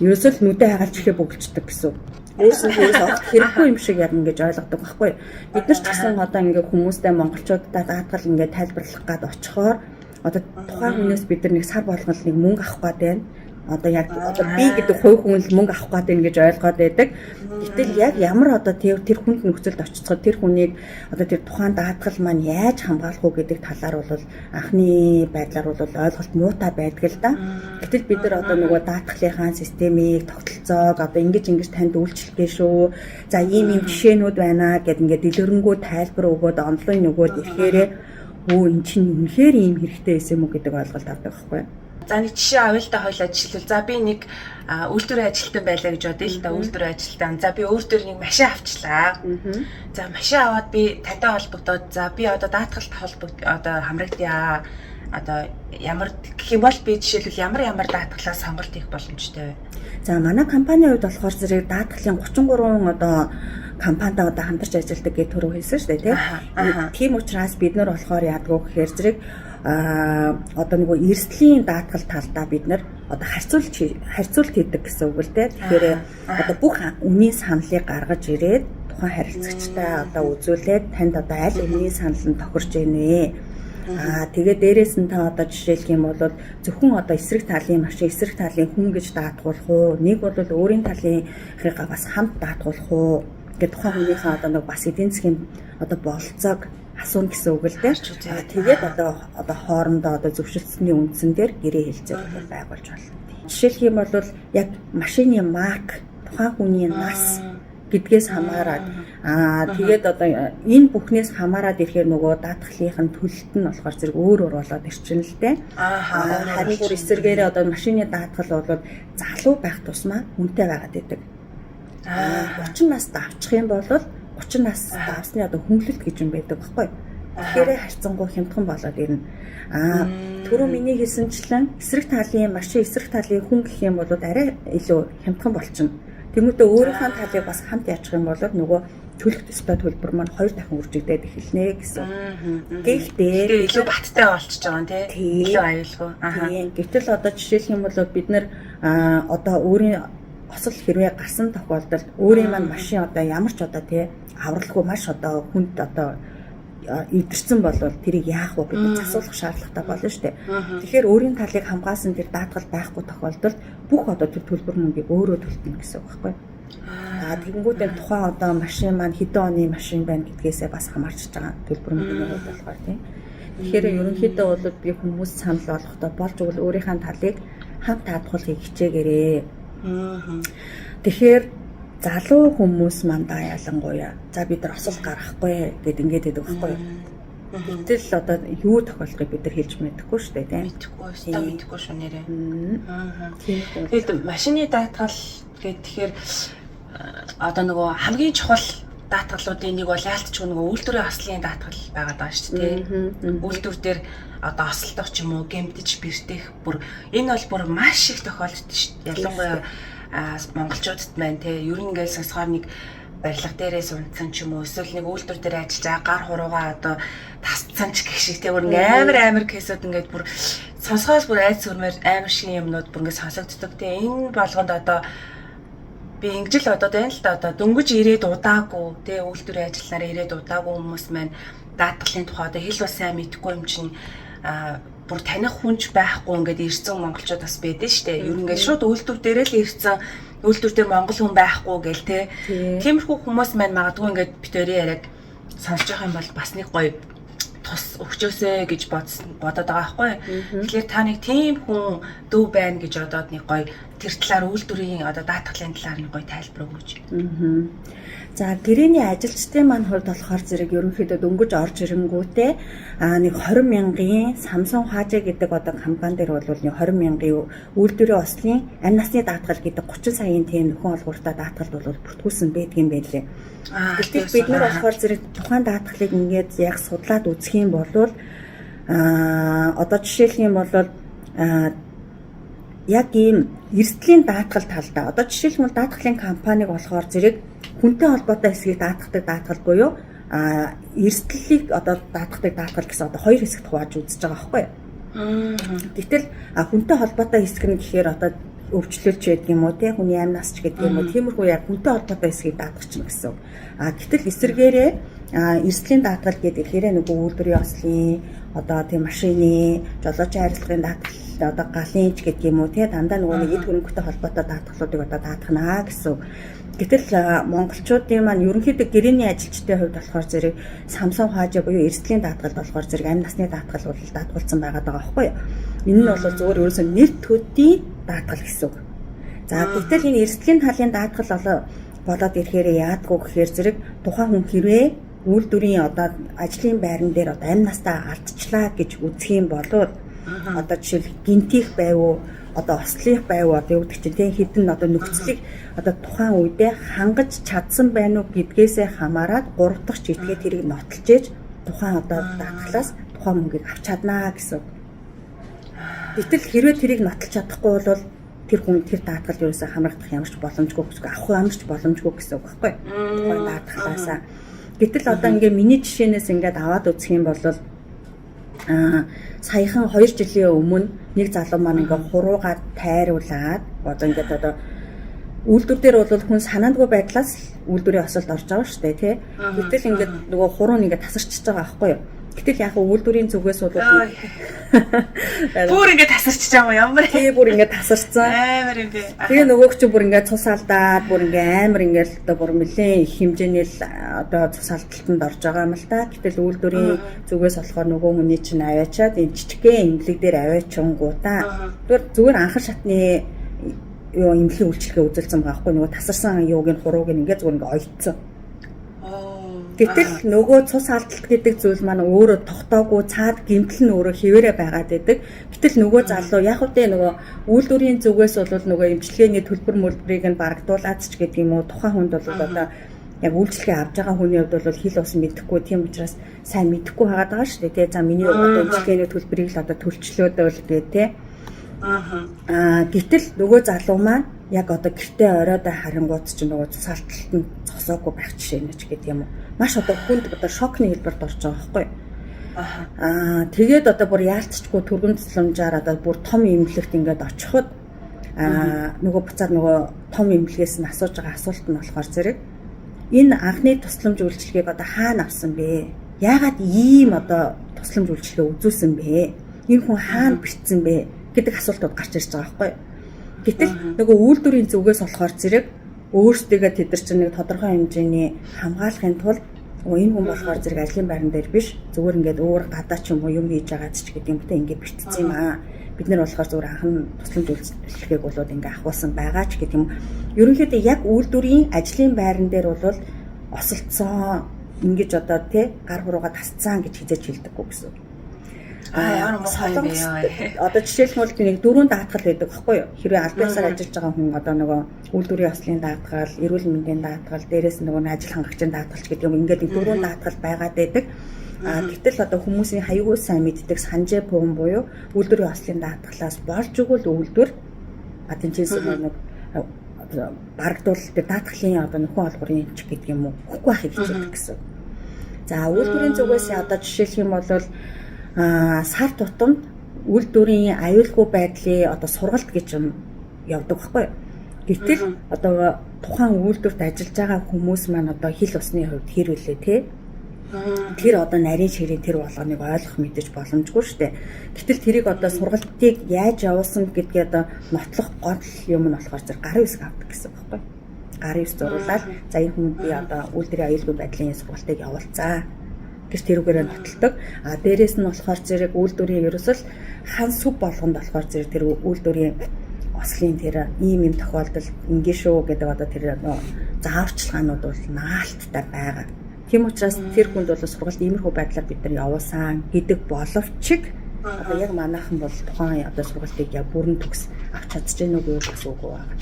[SPEAKER 3] ерөөсөө л нүдэ хагалж ихэ бөглөждөг гэсэн. Өөрсдөөс огт хэрэггүй юм шиг ярина гэж ойлгодог байхгүй. Бид нар ч гэсэн одоо ингээ хүмүүстэй монголчуудаа даатгал ингээ тайлбарлах гад очихоор одоо тухайн хүнээс бид нар нэг сар болгол нэг мөнгө авах гээд байна. одоо яг одоо би гэдэг хувь хүн л мөнгө авах гэдэг ингэж ойлгоод байдаг. Гэтэл яг ямар одоо тэр хүнд нөхцөлд очицоход тэр хүнийг одоо тэр тухайн даатгал маань яаж хамгаалах уу гэдэг талаар бол анхны байдлаар бол ойлголт муутай байдаг л да. Гэтэл бид нар одоо нөгөө даатгалынхаа системийг тогтолцоог одоо ингэж танд үйлчлэхээ шүү. За ийм жишээнүүд байна гэд ингээд дэлгэрэнгүй тайлбар өгөөд онлайн нөгөөд ирэхээр эн чинь үнэхээр ийм хэрэгтэй байсан юм уу гэдэг ойлголт авдаг байхгүй.
[SPEAKER 2] За нэг жишээ авъя л да хоёул ажиллавал. За би нэг үйлдвэрийн ажилтан байлаа гэж бодъё л да үйлдвэрийн ажилтан. За би өөр нэг машин авчлаа. За машин аваад би тантай холбогдоод за би одоо даатгалт одоо хамрагдъя. Одоо ямар гэх юм бол би жишээлбэл ямар даатгалаа сонголт хийх боломжтой вэ?
[SPEAKER 3] За манай компанийн хувьд болохоор зэрэг даатгалын 33 одоо компанитай одоо хамтарч ажилладаг гэж түрүү хэлсэн шүү дээ тийм. Тийм учраас бид нар болохоор яадаг вэ гэхээр зэрэг одоо нөгөө эрсдлийн даатгал талдаа бид нар одоо харьцуулт хийдэг гэсэн үг л дээ. Тэгэхээр одоо бүх үнийн саналыг гаргаж ирээд тухайн харилцагчтай одоо үзүүлээд танд одоо аль үнийн санал нь тохирч ийнэ. Тэгээд дээрээс нь та одоо жишээлх юм бол зөвхөн одоо эсрэг талын машин, эсрэг талын хүн гэж даатгуулах уу? Нэг бол өөрийн талынхыгаа бас хамт даатгуулах уу? Гэт тухайн хүнийхээ одоо нэг бас эдийн засгийн одоо болцоог асууна гэсэн үг л дээ. Тэгээд одоо хоорондоо одоо зөвшөлтсөний үндсэн дээр гэрээ хэлцээ байгуулж байна. Жишээлх юм бол яг машины марк, тухайн хүний нас гэдгээс хамаарат тэгээд одоо энэ бүхнээс хамаарат ирэхээр нөгөө даатгалын төлөлт нь болохоор зэрэг өөр болоод ирчин л дээ. Харин бүр эсэргээрээ одоо машины даатгал бол залуу байх тусмаа үнэтэй байгаад байдаг. 30 наст авчих юм бол 30 нас авсны одоо хүнлэлт гэж юм байдаг байхгүй. Тэгэхээр харьцангуй хямдхан болоод ирнэ. Түрүү миний хэлсэнчлэн эсрэг талын машин, эсрэг талын хүн гэх юм бол арай илүү хямдхан болчихно. Тэгмээдээ өөрийнхөө талыг бас хамт яачих юм бол нөгөө төлөх төстэй төлбөр маань 2 дахин үржигдээд эхэлнэ гэсэн. Гэхдээ
[SPEAKER 2] илүү баттай болчихж байгаа тийм илүү аюулгүй.
[SPEAKER 3] Гэтэл одоо жишээлх юм бол бид нар одоо өөрийн осол хэрвээ гарсан тохиолдолд өөрийн маань машин одоо ямар ч одоо тий авралгүй маш одоо хүнд одоо идэрсэн бол тэрийг яах вэ гэдэг асуулах шаардлагатай болно шүү дээ. Тэгэхээр өөрийн талыг хамгаалсан тэр даатгал байхгүй тохиолдолд бүх одоо тэр төлбөр мөнгийг өөрөө төлтөнө гэсэн үг байхгүй. Тэгэнгүүтээ тухайн одоо машин маань хэдэн оны машин байна гэдгээсээ бас хамаарч байгаа төлбөр мөнгөний хувьд болохоор тийм. Тэгэхээр ерөнхийдөө бол би хүмүүс санал болгохдоо болж өгөл өөрийнхөө талыг хамт даатгуулахыг хичээгээрээ. Тэгэхээр залуу хүмүүс мандаа ялангуяа за бид нар осол гаргахгүй гэд ингээд байдаг байхгүй юу. Гэтэл одоо юу тохиолдохыг бид нар хэлж мэдэхгүй шүү дээ тийм.
[SPEAKER 2] Мэдэхгүй шүү нэрээ. Тэгээд машины даатгал гэхээр одоо нөгөө хамгийн чухал даатгалуудын нэг бол яалтчгүй нөгөө үйлдвэрийн ослын даатгал байгаад байгаа шүү дээ тийм. Үйлдвэр дээр одоо осолдох ч юм уу гэмтэж бэртэх бүр энэ бол бүр маш их тохиолддог шүү дээ. Ялангуяа монголчуудад байна те ер нь ингээл сонсгоор нэг барилга дээрээс унтсан ч юм уу эсвэл нэг үйлдвэр дээр ажиллаж байгаа гар хуруугаа одоо тасцсан ч гэх шиг те бүр амар кейсүүд ингээд бүр сонсгоос бүр айц өрмөр амар шиг юмнууд бүр ингээд сонсогддог те энэ болгонд одоо би ингэж л одоо тань л да одоо дөнгөж ирээд удаагүй те үйлдвэрийн ажилланаар ирээд удаагүй хүмүүс маань даатгалын тухай одоо хэл бас сайн мэдэхгүй юм чинь бүр таних хүнч байхгүй ингээд ирсэн монголчууд бас байдэн штэ. Ер нь ингээд шууд үйлдвэр дээрээ л ирсэн. Үйлдвэр дээр монгол хүн байхгүй гэл те. Тиймэрхүү хүмүүс маань магадгүй ингээд битэрийн яриаг сонсож байгаа юм бол бас нэг гоё тус өгчөөсэй гэж бодоод байгаа байхгүй. Тэгэхээр та нэг тийм хүн дүү байна гэж бодоод нэг гоё тэр талаар үйлдвэрийн одоо даатгалын талаар нэг гоё тайлбар өгөөч.
[SPEAKER 3] За гэрээний ажилчдын маань хувьд болохоор зэрэг ерөнхийдөө дөнгөж орж ирэнгүүтээ нэг 20 мянган Samsung Hajy гэдэг одоо компани дээр бол нэг 20 мянган үйлдвэрийн ослын амь насны даатгал гэдэг 30 саяын тийм нөхөн олгууртай даатгалд бол бүртгүүлсэн байдаг юм байлээ. Гэтэл бид нар болохоор зэрэг тухайн даатгалыг ингээд яг судлаад үзэх юм бол одоо жишээлх юм бол яг ийм эрсдлийн даатгал талдаа одоо жишээлбэл даатгалын компаниг болохоор зэрэг хүнтэй холбоотой хэсгийг даатгадаг даатгал буюу эрсдлийг одоо даатгадаг даатгал гэсэн одоо хоёр хэсэгт хувааж үзэж байгаа байхгүй юу. Гэтэл хүнтэй холбоотой хэсэг нь гэхээр одоо өвчлөлч байдаг юм уу те хүний амь насч гэдэг юм уу тиймэрхүү яг хүнтэй холбоотой хэсгийг даатгах гэсэн. Гэтэл эсэргээрээ эрсдлийн даатгал гэдэг ихээр нөгөө үйлдвэрийн ослын одоо тийм машины жолоочийн харилцааны даатгал одоо галынч гэдэг юм уу тий дандаа нөгөө нэг эд хөрөнгөтэй холбоотой даатгалуудыг одоо даатгана гэсэн. Гэтэл монголчуудын маань ерөнхийдөө гэрээний ажилчдын хувьд болохоор зэрэг самсам хаажаа буюу эрсдлийн даатгалд болохоор зэрэг амь насны даатгал бол даатгуулсан байгаа байхгүй юу. Энэ нь бол зүгээр ерөөсөө нэр төдийн даатгал гэсэн үг. За гэтэл энэ эрсдлийн талын даатгал болоод ирэхээр яадгүй гэхээр зэрэг тухайн хүн хэрвээ үйлдвэрийн одоо ажлын байран дээр одоо амь настаа алдчихлаа гэж үзэх юм бол одоо жишээл гинтих байв уу одоо ослих байв уу одоо юу гэдэг чинь тийм хідэн одоо нөхцөлийг одоо тухайн үедээ хангаж чадсан байна уу гэдгээсээ хамаарат 3 дахь житгээ тэрийг нотолж ээж тухайн одоо даатгалаас тухайн мөнгийг авч чаднаа гэсэн. Гэтэл хэрвээ тэрийг нотолж чадахгүй бол тэр хүн тэр даатгал ерөөсөө хамрагдах ямар ч боломжгүй гэсэн авах ямар ч боломжгүй гэсэн үг байхгүй. Тухайн даатгалаасаа. Гэтэл одоо ингээ миний жишээнээс ингээд аваад үзэх юм бол саяхан 2 жилийн өмнө нэг залуу маань ингээ хуруугаад тайруулаад одоо ингээд одоо үйлдвэр дээр бол хүн санаандгүй байдлаас үйлдвэрийн осолд орж байгаа шүү дээ тий. Гэтэл ингээд нөгөө хуруу нь ингээ тасарчж байгаа байхгүй юу. Гэтэл яг үйлдвэрийн зүгээс бол
[SPEAKER 2] бүр ингээд тасарчж байгаа юм ямар
[SPEAKER 3] тий бүр ингээд тасарцсан.
[SPEAKER 2] Амар юм бэ.
[SPEAKER 3] Тэгээ нөгөөг чи бүр ингээд цус алдаад бүр ингээд амар ингээд одоо бүр нэлээд их хэмжээний одоо цус алдалтанд орж байгаа юм л та. Гэтэл үйлдвэрийн зүгээс болохоор нөгөө хүний чинь аваачаад энэ жижигхэн имлэг дээр аваачингуудаа зүгээр анхан шатны юу имлэгийн үйлчлэгээ үзүүлсэн байгаа байхгүй нөгөө тасарсан юуг нь хурууг нь ингээд зүгээр ингээд ойцсон. Гэтэл нөгөө цус алдалт гэдэг зүйл маань өөрөө тогтоогүй цаад гэмтэл нь өөрөө хിവэрэ байгаад байдаг. Гэтэл нөгөө залуу яг үедээ нөгөө үйлдвэрийн зүгээс бол нөгөө эмчилгээний төлбөр мөлбөрийг нь барагдуулаад ч гэдэг юм уу тухайн хүнд бол одоо яг үйлчлэгээ авч байгаа хүний хувьд бол хил ус мэдэхгүй тийм учраас сайн мэдэхгүй хагаад байгаа шүү дээ. За миний одоо эмчилгээний төлбөрийг л одоо төлчлөөдөл гээ те. Гэтэл нөгөө залуу маань яг одоо гэртээ оройдоо харангууд чинь нөгөө цус алдалт нь зогсоогүй байх жишээ нэ ч гэдэг юм уу. Маш одоо хүнд одоо шокны хэлбэрт орж байгаа байхгүй. Тэгээд одоо бүр яалтчгүй түргэн тусламжаар одоо бүр том эмнэлэгт ингээд очиход нөгөө буцаад нөгөө том эмнэлгээс нь асууж байгаа асуулт нь болохоор зэрэг энэ анхны тусламж үйлчилгээг одоо хаана авсан бэ? Яагаад ийм одоо тусламж үйлчилгээ үзүүлсэн бэ? Энэ хүн хаана битсэн бэ гэдэг асуултууд гарч ирж байгаа байхгүй. Гэтэл нөгөө үйлдвэрийн зүгээс болохоор зэрэг өөрсдөө тэд нар чинь нэг тодорхой хэмжээний хамгаалахын тулд энэ хүн болохоор зэрэг ажлын байран дээр биш зүгээр ингээд өөр гадаа ч юм уу юм хийж байгаа ч гэдэг юм те ингээд битцсэн юм аа. Бид нар болохоор зүгээр анхан тусламж үйлчлэгийг болоод ингээд ахуулсан байгаа ч гэдэг юм. Ерөнхийдөө яг үйлдвэрийн ажлын байран дээр бол осолцсон ингэж одоо те гар хурууга тасцсан гэж хизэж хэлдэггүй гэсэн.
[SPEAKER 2] Ямар муухай юм бэ?
[SPEAKER 3] Одоо жишээлбэл нэг 4 даатгал байдаг байхгүй юу? Хэрвээ аль биесээр ажиллаж байгаа хүн одоо нөгөө үйлдвэрийн ослын даатгал, эрүүл мэндийн даатгал, дээрээс нөгөө ажил хангагчийн даатгалч гэдэг юм ингээд 4 даатгал байгаад байдаг. Гэтэл одоо хүмүүсийн хаягүй сайн мэддэг санжээ пуун буюу үйлдвэрийн ослын даатгалаас болж өгвөл үйлдвэр тэнцээс нэг барагдвал тэр даатгалын одоо нөхөн олборын эмч гэдэг юм уу хөхгүй байхыг хичээдэг гэсэн. За үйлдвэрийн зүгээс одоо жишээлх юм бол сар тутамд үйлдвэрийн аюулгүй байдлын одоо сургалт гэж юм явдаг байхгүй юу. Гэтэл одоо тухайн үйлдвэрт ажиллаж байгаа хүмүүс маань одоо хил усны хувьд хэрвэлээ тий. Тэр одоо нарийн ширээ тэр болгоныг ойлгох мэдэж боломжгүй шүү дээ. Гэтэл тэрийг одоо сургалтыг яаж явуулсан гэдгээ одоо нотлох гол юм нь болохоор зэрэг гарын үсэг авдаг гэсэн байхгүй юу. Гарын үс зуруулаад за энэ хүн би одоо үйлдвэрийн аюулгүй байдлын сургалтыг явуулцаа гэж тэрүүгээрээ нотолдог. Дээрээс нь болохоор зэрэг үйлдвэрийн ерөөсөл хан сүв болгонд болохоор зэрэг тэр үйлдвэрийн ослын тэр ийм тохиолдол ингээ шүү гэдэг одоо тэр зааварчилгаанууд бол наалттай байгаа. Тийм учраас тэр хүнд бол сургалт иймэрхүү байдлаар бид нар явуулсан гэдэг боловч одоо яг манайхан бол тухайн одоо сургалтыг яг бүрэн төгс авч чадж гэнэ үгүй бас үгүй байгаа.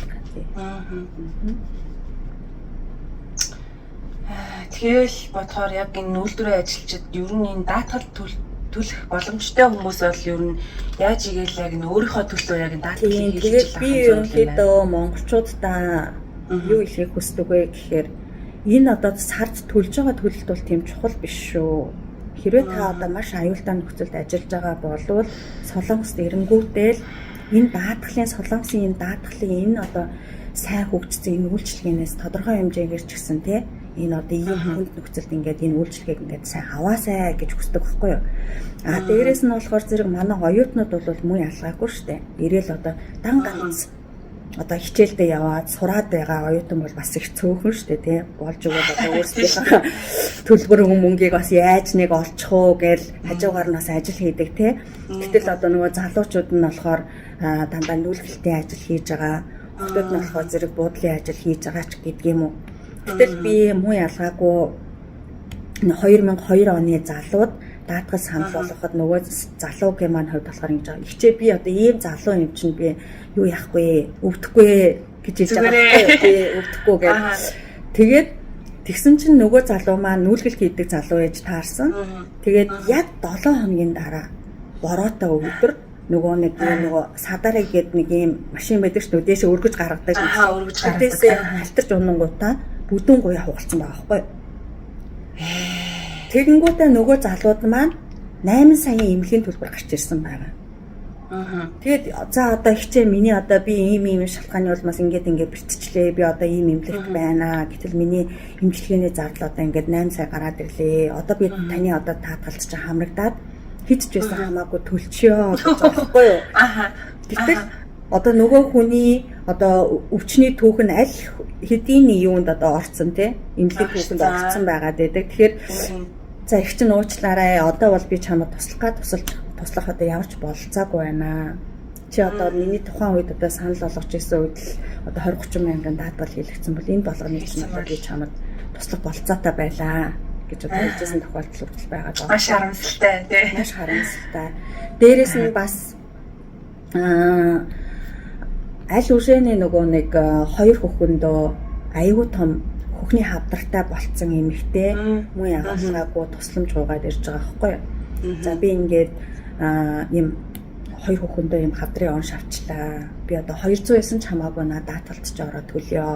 [SPEAKER 2] Тэгэл бодохоор яг энэ үйлдвэрийн ажилчид ер нь энэ даатгал төлөх боломжтой хүмүүс бол ер нь яаж игээл яг энэ өөрийнхөө төлөө яг энэ даатгалыг
[SPEAKER 3] тэгээд би ерөнхийдөө монголчуудаа юу ихийг хүсдэг вэ гэхээр энэ одоо сард төлж байгаа төлөлт бол тийм чухал биш шүү. Хэрвээ та одоо маш аюултай нөхцөлд ажиллаж байгаа бол Солонгост эрэнгүүтэл энэ даатгалын Солонгосын энэ даатгалын энэ одоо сайн хөгжсөн энэ үйлчлэгээс тодорхой хэмжээгээр ч гэсэн тий энэ одоо ийм хүнд нөхцөлд ингээд энэ үйлчлэгийг ингээд сайн аваасай гэж хүсдэг байхгүй юу. Дээрээс нь болохоор зэрэг манай оюутнууд бол муу ялгаагүй шүү дээ. Ирээл одоо дан ганц одоо хичээлдээ яваад сураад байгаа оюутан бол бас их цөөхөн шүү дээ тий. Болж өгөөд одоо өөрсдийнхээ төлбөр мөнгийг бас яаж нэг олчих уу гэж хажуугаар нь бас ажил хийдэг тий. Гэтэл одоо нөгөө залуучууд нь болохоор дандаа нүүлгэлтийн ажил хийж байгаа. Охтууд нь болохоор зэрэг буудлын ажил хийж байгаа ч гэдэг юм уу. Гэтэл би муу ялгаагүй 2002 оны залууд даатгал санал болгоход нөгөө залуугийн маань хувьд болохоор ингэж байгаа. Ихчээ би одоо ийм залуу юм чинь би юу яахгүй өвдөхгүй гэж хэлж байгаа. Би өвдөхгүй гэж. Тэгээд тэгсэн чинь нөгөө залуу маань нүүлгэл хийдэг залуу ээж таарсан. Тэгээд яг 7 хоногийн дараа бороотой өдөр нөгөө нэг садарыг гээд нэг ийм машин байдаг шүү дээ. Дээшээ өргөж гаргадаг. Дээшээ халтарч унангуудаа бүдүүн гуяа хугалцсан байгаа байхгүй юу? Тэгэнгүүтээ нөгөө залууд маань 8 саяын эмнэлгийн төлбөр гарч ирсэн байгаа. Тэгээд за одоо ихчээ миний одоо би ийм шалтгааны улмаас ингээд бэртчлээ. Би одоо ийм эмнэлэгт байна. Гэтэл миний эмчилгээний зардал одоо ингээд 8 сая гараад ирлээ. Одоо би таны одоо таатгалт чинь хамрагдаад хийж ч байсан хамаагүй төлчихё гэж байгаа байхгүй юу? Гэтэл одоо нөгөө хүний одоо өвчний түүх нь аль хэдийн юунд одоо орцсон тий эмнэлгийн түүхэнд орцсон байгаад байдаг. Тэгэхээр за их чинь уучлаарай. Одоо бол би чамд туслах одоо ямар ч болцоогүй байна. Чи одоо миний тухайн үед одоо санал болгож ирсэн үед л одоо 20-30 мянган даатгал хийлэгдсэн бол энэ болгоны чинь одоо би чамд туслах болцоотой байлаа гэж одоо хэлжсэн тохиолдол үргэлж байгаа даа.
[SPEAKER 2] Маш харамсалтай тий.
[SPEAKER 3] Маш харамсалтай. Дээрээс нь бас аль үшээний нөгөө нэг 2 хөхөндөө аюу том хөхний хавдартай болцсон эмэгтэй муу ягалгаагүй тусламж гуйгаад ирж байгаа байхгүй юу. За би ингээд ийм 2 хөхөндөө ийм хавдрын он шавчлаа. Би одоо 200-аас ч хамаагүй надад даатгалт ч ороод төлөё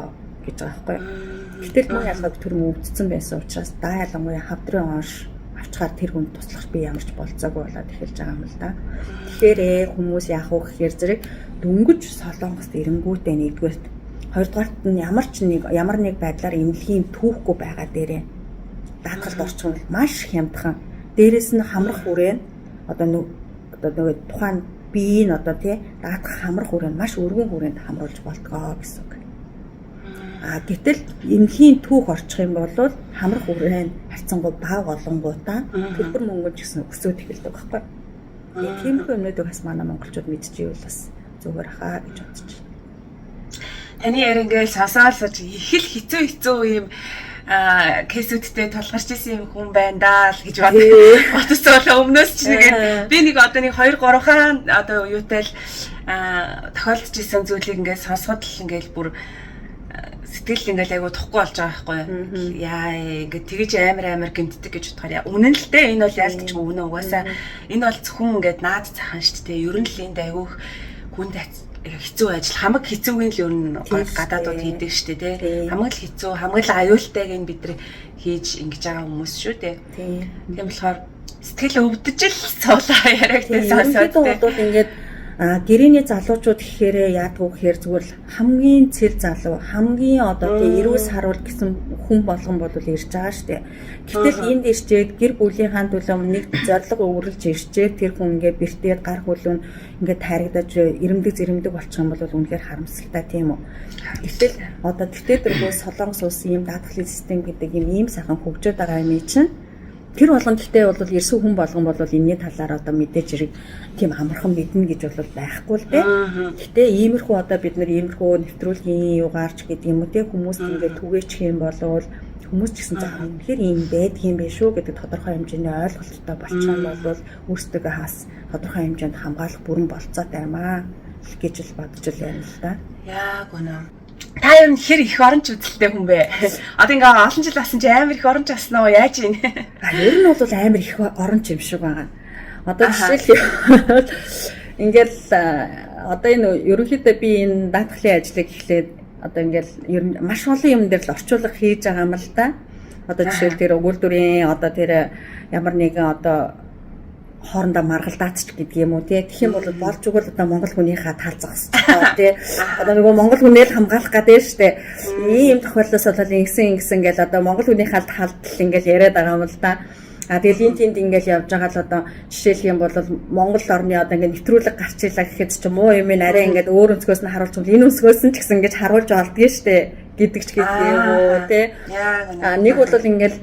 [SPEAKER 3] гэж байгаа байхгүй юу. Гэтэл муу ягалгааг төрөм өвдсөн байсан учраас даа ялангуяа хавдрын онш авчгаар тэр хүнд туслах би ямар ч болцоогүй болоод эхэлж байгаа юм л да. Тэгэхээр хүмүүс яах вэ гэхээр зэрэг дөнгөж Солонгост ирэнгүүтээ нэгдүгээрт хоёрдугаарт нь ямар нэг байдлаар эмнэлгийн түүхгүй байгаа дээрээ даатгалд орчих нь маш хямдхан. Дээрээс нь хамрах үрээ одоо нөгөө тухайн биеийн одоо тий даатгах хамрах үрээ маш өргөн хүрээнд хамруулж болтгоо гэсэн үг. Гэтэл эмнэлгийн түүх орчих юм бол хамрах үрээ харьцангуй бага олонгуудаа төлбөр мөнгө ч гэсэн өсөөд эхэлдэг байхгүй. Тиймэрхүү юмнуудыг бас манай монголчууд мэдчихвэл бас зүгээр хаа гэж бодож байна.
[SPEAKER 2] Таны ярингээл сонсоолсож их л хэцүү юм кейсүүдтэй тулгарч исэн юм хүн байна даа л гэж бодсон. Өмнөөс ч нэгээд би нэг одоо нэг 2-3 хаан одоо юутай л тохиолдож исэн зүйлийг ингээд сонсоход л ингээд бүр сэтгэл ингээд айгу тухгүй болж байгаа байхгүй юу. Яа ингээд тэгэж амар гэмтдэг гэж бодохоор үнэн л дээ энэ бол яалтч үнэ угаасаа энэ бол зөвхөн ингээд наад цахан шүү дээ. Ер нь л энд айгу хүнд хэцүү ажил хамаг хэцүүгийн л ер нь гадаадууд хийдэг шүү дээ тий. Хамаг л хэцүү хамаг л аюултайг нь бид нар хийж ингэж байгаа хүмүүс шүү дээ. Тийм болохоор сэтгэл өвдөж л цоолаа ярагтай сонсоод тий.
[SPEAKER 3] Ингээд гэрээний залуучууд гэхээр яадгүй гэхээр зүгээр хамгийн цэр залуу хамгийн одоо тий эрүүл саруул гэсэн хүн болгон бол ирж байгаа штэ. Гэтэл энд ирчээд гэр бүлийнхаа төлөө нэг зориг өвөрлж ирчээд тэр хүн ингээ бэртээд гар хөлөнд ингээ таригдаж ирэмдэг болчих юм бол үнэхээр харамсалтай тийм үү. Гэтэл одоо тэгтээ Солонгос улсын ийм даатгалын систем гэдэг ийм сайхан хөгжөөд байгаа юм чинь тэр болгон гэхдээ бол ерсүү хүн болгон бол энэний талаар одоо мэдээж хэрэг тийм амархан мэднэ гэж бол байхгүй л дээ. Гэхдээ иймэрхүү одоо бид нар иймэрхүү нэвтрүүлгийн югаарч гэдэг юм уу те хүмүүс ингээд түгээчих юм бол хүмүүс ч гэсэн заа үнэхээр ийм байдаг юм биш үү гэдэг тодорхой хэмжээний ойлголттой болчихсон бол өөрсдөө хас тодорхой хэмжээнд хамгаалах бүрэн болцоотой юм аа гэж л бодож л байна л да.
[SPEAKER 2] Яг үнэ. Та ер нь хэр их оронч үзэлтэй хүн бэ? Одоо ингээ олон жил басан чи амар их оронч аснаа уу яаж ийн?
[SPEAKER 3] Ер нь бол амар их оронч юм шиг байгаа. Одоо жишээл ингээл одоо энэ ерөнхийдөө би энэ даатгалын ажлыг эхлээд одоо ингээл ер нь маш олон юм дээр л орчуулга хийж байгаа юм л да. Одоо жишээл тэр өгүүлбэрийн одоо тэр ямар нэгэн одоо хоорондоо маргалдаацч гэдэг юм уу тий. Тэгэх юм бол болж өгвөл одоо монгол хүнийхээ тал зах хэвчээ тий. Одоо нөгөө монгол хүнээ л хамгаалах гэдэг шүү дээ. Ийм тохиолдолд бол ингэсэн гэл одоо монгол хүнийхээ талд ингээл яриад байгаа юм л да. Тэгэл энэ тэнд ингээл явж байгаа л одоо жишээлх юм бол Монгол орны одоо ингээд нэвтрүүлэг гарч илаа гэхэд ч муу юм ин арай ингээд өөр өнцгөөс нь харуулж бол энэ өнцгөөс нь ч гэсэн ингэж харуулж олдгоо штэ гэдэг ч гэдэг юм уу тий. Нэг бол ингээл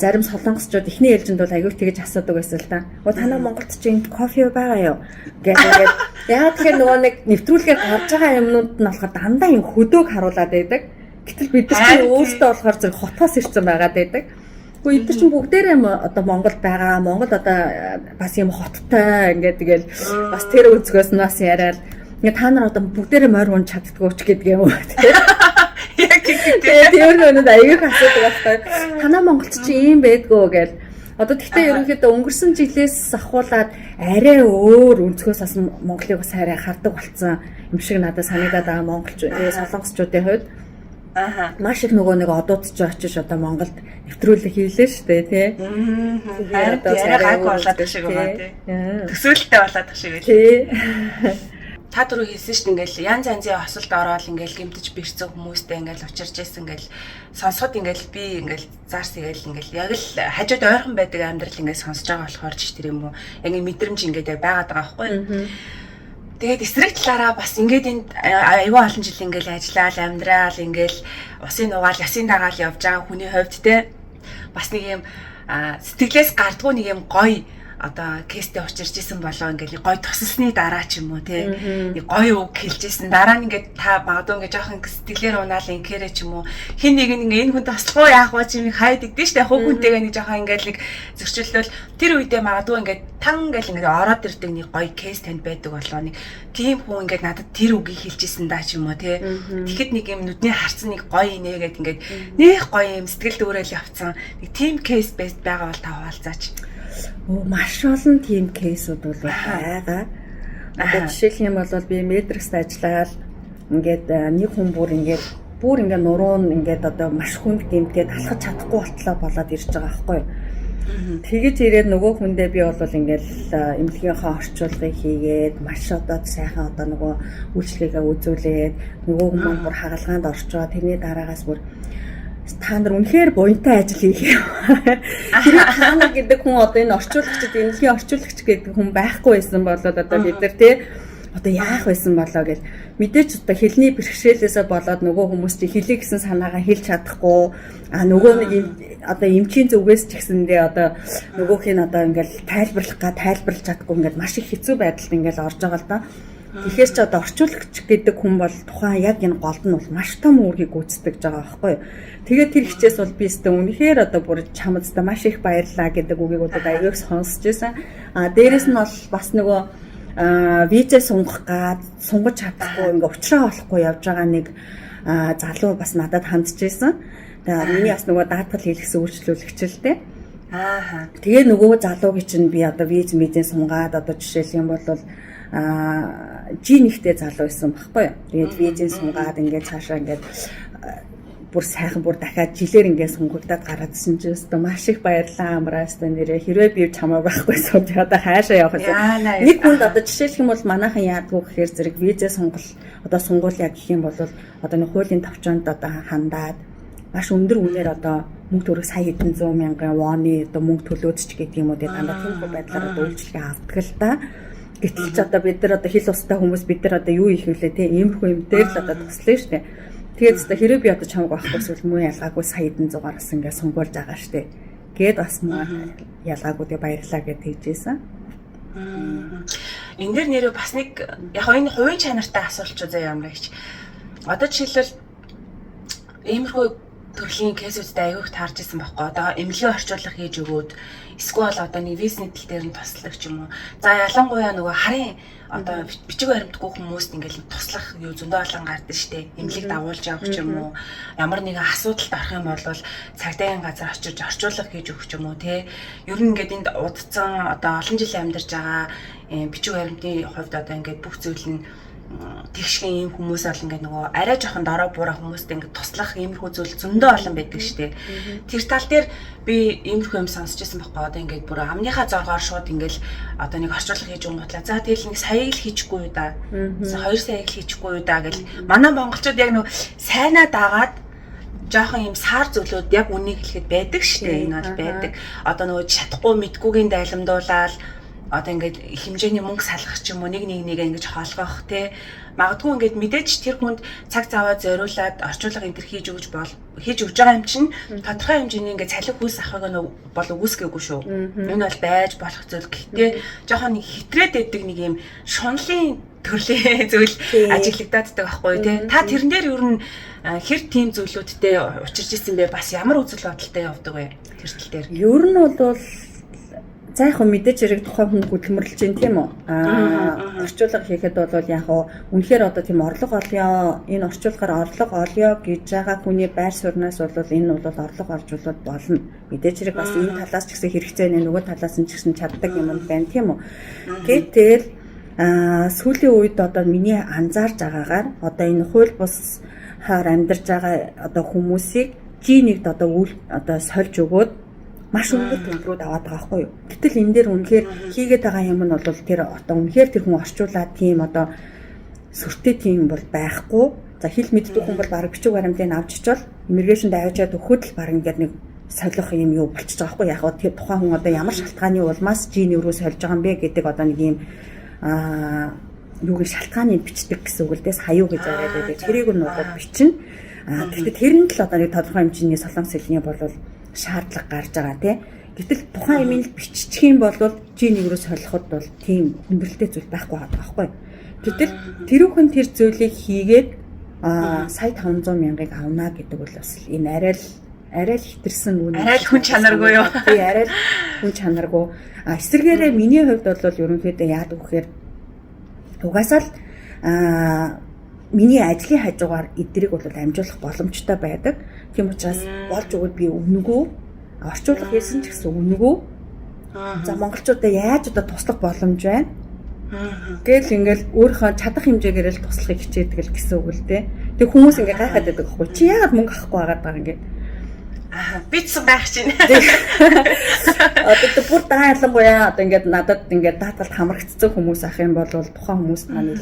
[SPEAKER 3] зарим солонгосчууд ихний ээлжинд бол аягүй тэгэж асуудаг байсан л да. Танаа Монголд ч энэ кофе байгаа юу гэх ингээд яа тэгэхээр нөгөө нэг нэвтрүүлгээр гарч байгаа юмнууд нь болохоор дандаа юм хөдөөг харуулад байдаг. Гэтэл бид нар чинь өөрсдөө болохоор зэрэг хотоос ирсэн байгаад байдаг. Гэхдээ эдгээр чинь бүгдээрээ одоо Монголд байгаа. Монгол одоо бас юм хоттой ингээд тэгэл бас тэр өнцгөөс нь бас яриад ингээ та нар одоо бүгдээрээ морь уун чаддгүй ч гэдэг юм уу тийм. Яг тийм нэг аягүй асуудаг байхгүй. Танаа Монголч чи ийм байдгүй гэл. Одоо тэгтээ ерөнхийдөө өнгөрсөн жилээс ахуулаад арай өөр өнцгөөс бас Монголыг бас арай хардаг болсон юм шиг надад санагдаад байгаа монголч солонгосчуудын хувьд. Маш их нөгөө нэг одуудч очиж одоо Монголд нэвтрүүлэг хийлээ шүү дээ тий.
[SPEAKER 2] Тэгээд одоо гайгүй болоод тах шиг байна тий. Төсөөлттэй болоод тах шиг байл. Тий. Та түрүү хэлсэн шүү дээ ингээл янз янзын хосолд ороод ингээл гимтэж бэрцэн хүмүүстэй ингээл учирч байсан ингээл сонсоход ингээл би ингээл заарс игээл ингээл яг л хажууд ойрхон байдаг амьдрал ингээл сонсож байгаа болохоор ч тэр юм уу яг мэдрэмж ингээд яг байгаад байгаа байхгүй. Тэгээд эсрэг талаараа бас ингээд энд аюул олон жил ингээл ажиллаад амьдрал ингээл усын нугаал ясын дагаал явж байгаа хүний хувьд те бас нэг юм сэтгэлээс гардгуу нэг юм гоё одоо кестэй учирч исэн болоо ингээл гоё тусалсны дараа ч юм уу те нэг гоё үг хэлжсэн дараа нь ингээд та магадгүй ингээд жоохон сэтгэлээр унаал инкэрэ ч юм уу хин нэг ингээ энэ хүн тослох уу яах вэ чи хайд игдэн штэ хөө хүнтэйгээ нэг жоохон ингээл нэг зөрчиллөл тэр үедээ магадгүй ингээд тан ингээл ингээд ороод ирдэг нэг гоё кейс танд байдаг болоо нэг тийм хүн ингээд надад тэр үгийг хэлжсэн даа ч юм уу те тэгэхэд нэг юм нүдний харцсан нэг гоё инээгээд ингээд нэх гоё юм сэтгэл дүүрэл явцсан нэг тийм кейс бэст байгаа бол та хуваалцаач.
[SPEAKER 3] Маш олон тийм кейсүүд бол байгаа. Одоо жишээлх юм бол би Мэдрикст ажиллаад ингээд нэг хүн бүр ингээд нуруунд ингээд одоо маш хүнд гэмтээд алхаж чадахгүй болтлоо болоод ирж байгаа байхгүй юу. Тэгэж ирээд нөгөө хүндээ би бол ингээд эмнэлгийнхаа орчуулгыг хийгээд маш одоо сайхан одоо нөгөө үйлчлэгээ үзүүлээд нөгөө хүмүүс бүр хагалгаанд орчоо тэрний дараагаас бүр та нар үнэхээр буянтай ажил хийх юм. Тэр та нар гэдэг хүн одоо энэ орчуулагчид эмнэлгийн орчуулагч гэдэг хүн байхгүй байсан болоод одоо бид нар тий одоо яах байсан болоо гэж мэдээч одоо хэлний бэрхшээлээсээ болоод нөгөө хүмүүс чи хэлээ гэсэн санаагаа хэлж чадахгүй нөгөө нэг одоо эмчийн зүгээс ч гэсэндээ одоо нөгөөх нь одоо ингээл тайлбарлах чадахгүй ингээд маш их хэцүү байдалд ингээл орж байгаа л да. Тэгэхээр ч одоо орчуулагч гэдэг хүн бол тухайн яг энэ голд нь бол маш том үүргийг гүйцэтгэж байгаа байхгүй юу. Тэгээд тэр хичээс бол би өстө үнэхээр одоо бүр чамдтай маш их баярлаа гэдэг үгийг одоо аяг сонсч байсан. Дээрэс нь бол бас нөгөө визээ сунгаж чадахгүй ингээ уучраа олохгүй явж байгаа нэг залуу бас надад хандж байсан. Тэгээд миний бас нөгөө даатгал хийлгэсэн үйлчлүүлэгч л дээ. Тэгээ нөгөө залуугийн чинь би одоо визээ сунгаад одоо жишээлх юм бол G1-тэй залуу байсан байхгүй юу. Тэгээд визээ сунгаад ингээд цаашаа ингээд бүр сайхан бүр дахиад жилээр ингээд сунгагдаад гараадсэн чинь өстө маш их баярлалаа амраас нэрээ хэрвээ би чамаа байхгүй сууд одоо хаашаа явах вэ? Нэг хүнд одоо жишээлх юм бол манайхан яадгүй гэхээр зэрэг визээ сунгуулъя гэх юм бол одоо нэг хуулийн товчоонд одоо хандаад маш өндөр үнээр одоо мөнгө төгрөг сая хэдэн 100 мянган воны одоо мөнгө төлөөдч гэдэг юм уу тэгээд дандаа тиймэрхүү байдлаар одоо үйлчлэгээ авдаг л та. Гэтэл ч одоо бид нар одоо хил устай хүмүүс бид нар одоо юу их вүлээ те иймэрхүү юм дээр л одоо туслая штэ. Тэгээд одоо хэрэв би одоо чамайг авахгүйс бол муу ялгаагүй сая хэдэн 100-аас ингээд сунгуулж байгаа штэ. Гээд бас муу ялгаагүй тэгээ баярлаа гэд хэлжсэн.
[SPEAKER 2] Энэ дэр нэрээ бас нэг яг энэ хувийн чанартай асуулт ч заяа ямар гэж. Одоо жишээлбэл иймэрхүү төрлийн кейсүүдтэй аягүй таарч исэн байхгүй. Одоо эмнэлгийн орчуулга хийж өгөөд эсвэл одоо нэг визний тал дээр нь туслах ч юм уу. За ялангуяа нөгөө харын одоо бичиг баримтгүй хүмүүст ингээл туслах юу зөндөө олон гардаг штеп. Эмнэлийг дагуулж явах ч юм уу. Ямар нэгэн асуудалд орох юм бол цагдаагийн газар очиж орчуулга хийж өгөх ч юм уу те. Ер нь ингээд энд удцсан одоо олон жил амьдарч байгаа бичиг баримтын хувьд одоо ингээд бүх зүйл нь тэгшгийн ийм хүмүүс бол ингээд нөгөө арай жоохон дорой буураа хүмүүстэй ингээд туслах иймэрхүү зүйл зөндөө олон байдаг штеп. Тэр тал дээр би иймэрхүү юм сонсч байсан байхгүй. Одоо ингээд бүр амныхаа зоргоор шууд ингээд одоо нэг орчуулга хийж өнгөтлээ. За тэгэл нэг саяг л хийчихгүй юу да. 2 саяг л хийчихгүй юу да гэл манай монголчууд яг нөгөө сайнаа дагаад жоохон юм сар зүйлүүд яг үнийг хэлэхэд байдаг штеп. Энэ бол байдаг. Одоо нөгөө чадахгүй мэдгүйгийн дайламдуулаад одоо ингээд хэмжээний мөнгө салгах ч юм уу нэг ингэж хоолгох те магадгүй ингээд мэдээж тэр хүнд цаг цаваа зориулаад орчуулга энэ төр хийж өгж байгаа юм чинь тодорхой хэмжээний ингээд цалин хүйс авахыг бол үгүйсгээгүй шүү. Энэ бол байж болох зүйл. Гэхдээ жоохон хитрээд байдаг нэг юм шунлын төрлийн зүйл ажиглагдаад байхгүй тий. Та тэрэн дээр ер нь хэр тийм зүйлүүдтэй учирч ирсэн бэ? Бас ямар үзэл бодолтой явдаг вэ? Тэр тал дээр.
[SPEAKER 3] Ер нь бол за яг мэдээж хэрэг тухайн хүн хөдөлмөрлөж чинь тийм үү? Орчуулга хийхэд бол яг үнэхээр одоо тийм орлого олё, энэ орчуулгаар орлого олё гэж байгаа хүний байр сууриас бол энэ бол орлого оржуулаад болно. Мэдээж хэрэг бас энэ талаас ч гэсэн хэрэгцээ нөгөө талаас нь ч гэсэн чаддаг юм байна тийм үү? Гэтэл сүүлийн үед одоо миний анзаарж байгаагаар одоо энэ хууль бус хаар амьдарч байгаа одоо хүмүүсийг G1-д одоо сольж өгөөд маш өндөр төлбөрүүд аваад байгаа байхгүй юу. Гэтэл энэ дээр үнэхээр хийгээд байгаа юм нь бол тэр одоо үнэхээр тэр хүн орчуулаад тийм одоо сүртэй тийм бол байхгүй. За хэл мэддэг хүн бол баг бичиг баримтыг авч ичвэл иммиграшнд авчиад өгөхөд л баг ингээд нэг солих юм юу болчихж байгаа байхгүй. Яг гоо тэр тухайн хүн одоо ямар шалтгааны улмаас G1 рүү сольж байгаа юм бэ гэдэг одоо нэг юм юугийн шалтгааныг бичдэг гэсэн үг л дэс хаяу гэж яриад байдаг. Тэрийг нь бол бичнэ. Гэхдээ тэр нь л одоо нэг тодорхой хэмжээний солонгос хэлний бол шаардлага гарч байгаа тий. Гэтэл тухайн имэйл биччих юм бол G1 рүү солиход бол тийм хүндрэлтэй зүйл байхгүй байгаа байхгүй. Гэтэл тэрүүхэн тэр зүйлийг хийгээд сая 500 мянгаыг авна гэдэг бол бас энэ арай л хитэрсэн үнэ.
[SPEAKER 2] Арай л хүн чанаргүй юу?
[SPEAKER 3] Тий, арай л хүн чанаргүй. Эсвэргээрээ миний хувьд бол ерөнхийдөө яадаг вэхээр угаасаа л миний ажлын хажуугаар эдрийг бол амжуулах боломжтой байдаг. Тийм учраас болж өгөөд би үнэгүй орчуулга хийсэн ч гэсэн үнэгүй. За монголчуудаа яаж одоо туслах боломж байна? Гэтэл ингээл өөрийнхөө чадах хэмжээгээр л туслахыг хичээдэг л гэсэн үг л дээ. Тэг хүмүүс ингээ гайхаад байдаг байхгүй. Чи яагаад мөнгө авахгүй байгаад байгаа ингээ?
[SPEAKER 2] Битсэн байх чинь.
[SPEAKER 3] Одоо бүр даалгавраа одоо ингээд надад ингээд даатгалд хамрагдсан хүмүүс ах юм бол тухайн хүмүүс маань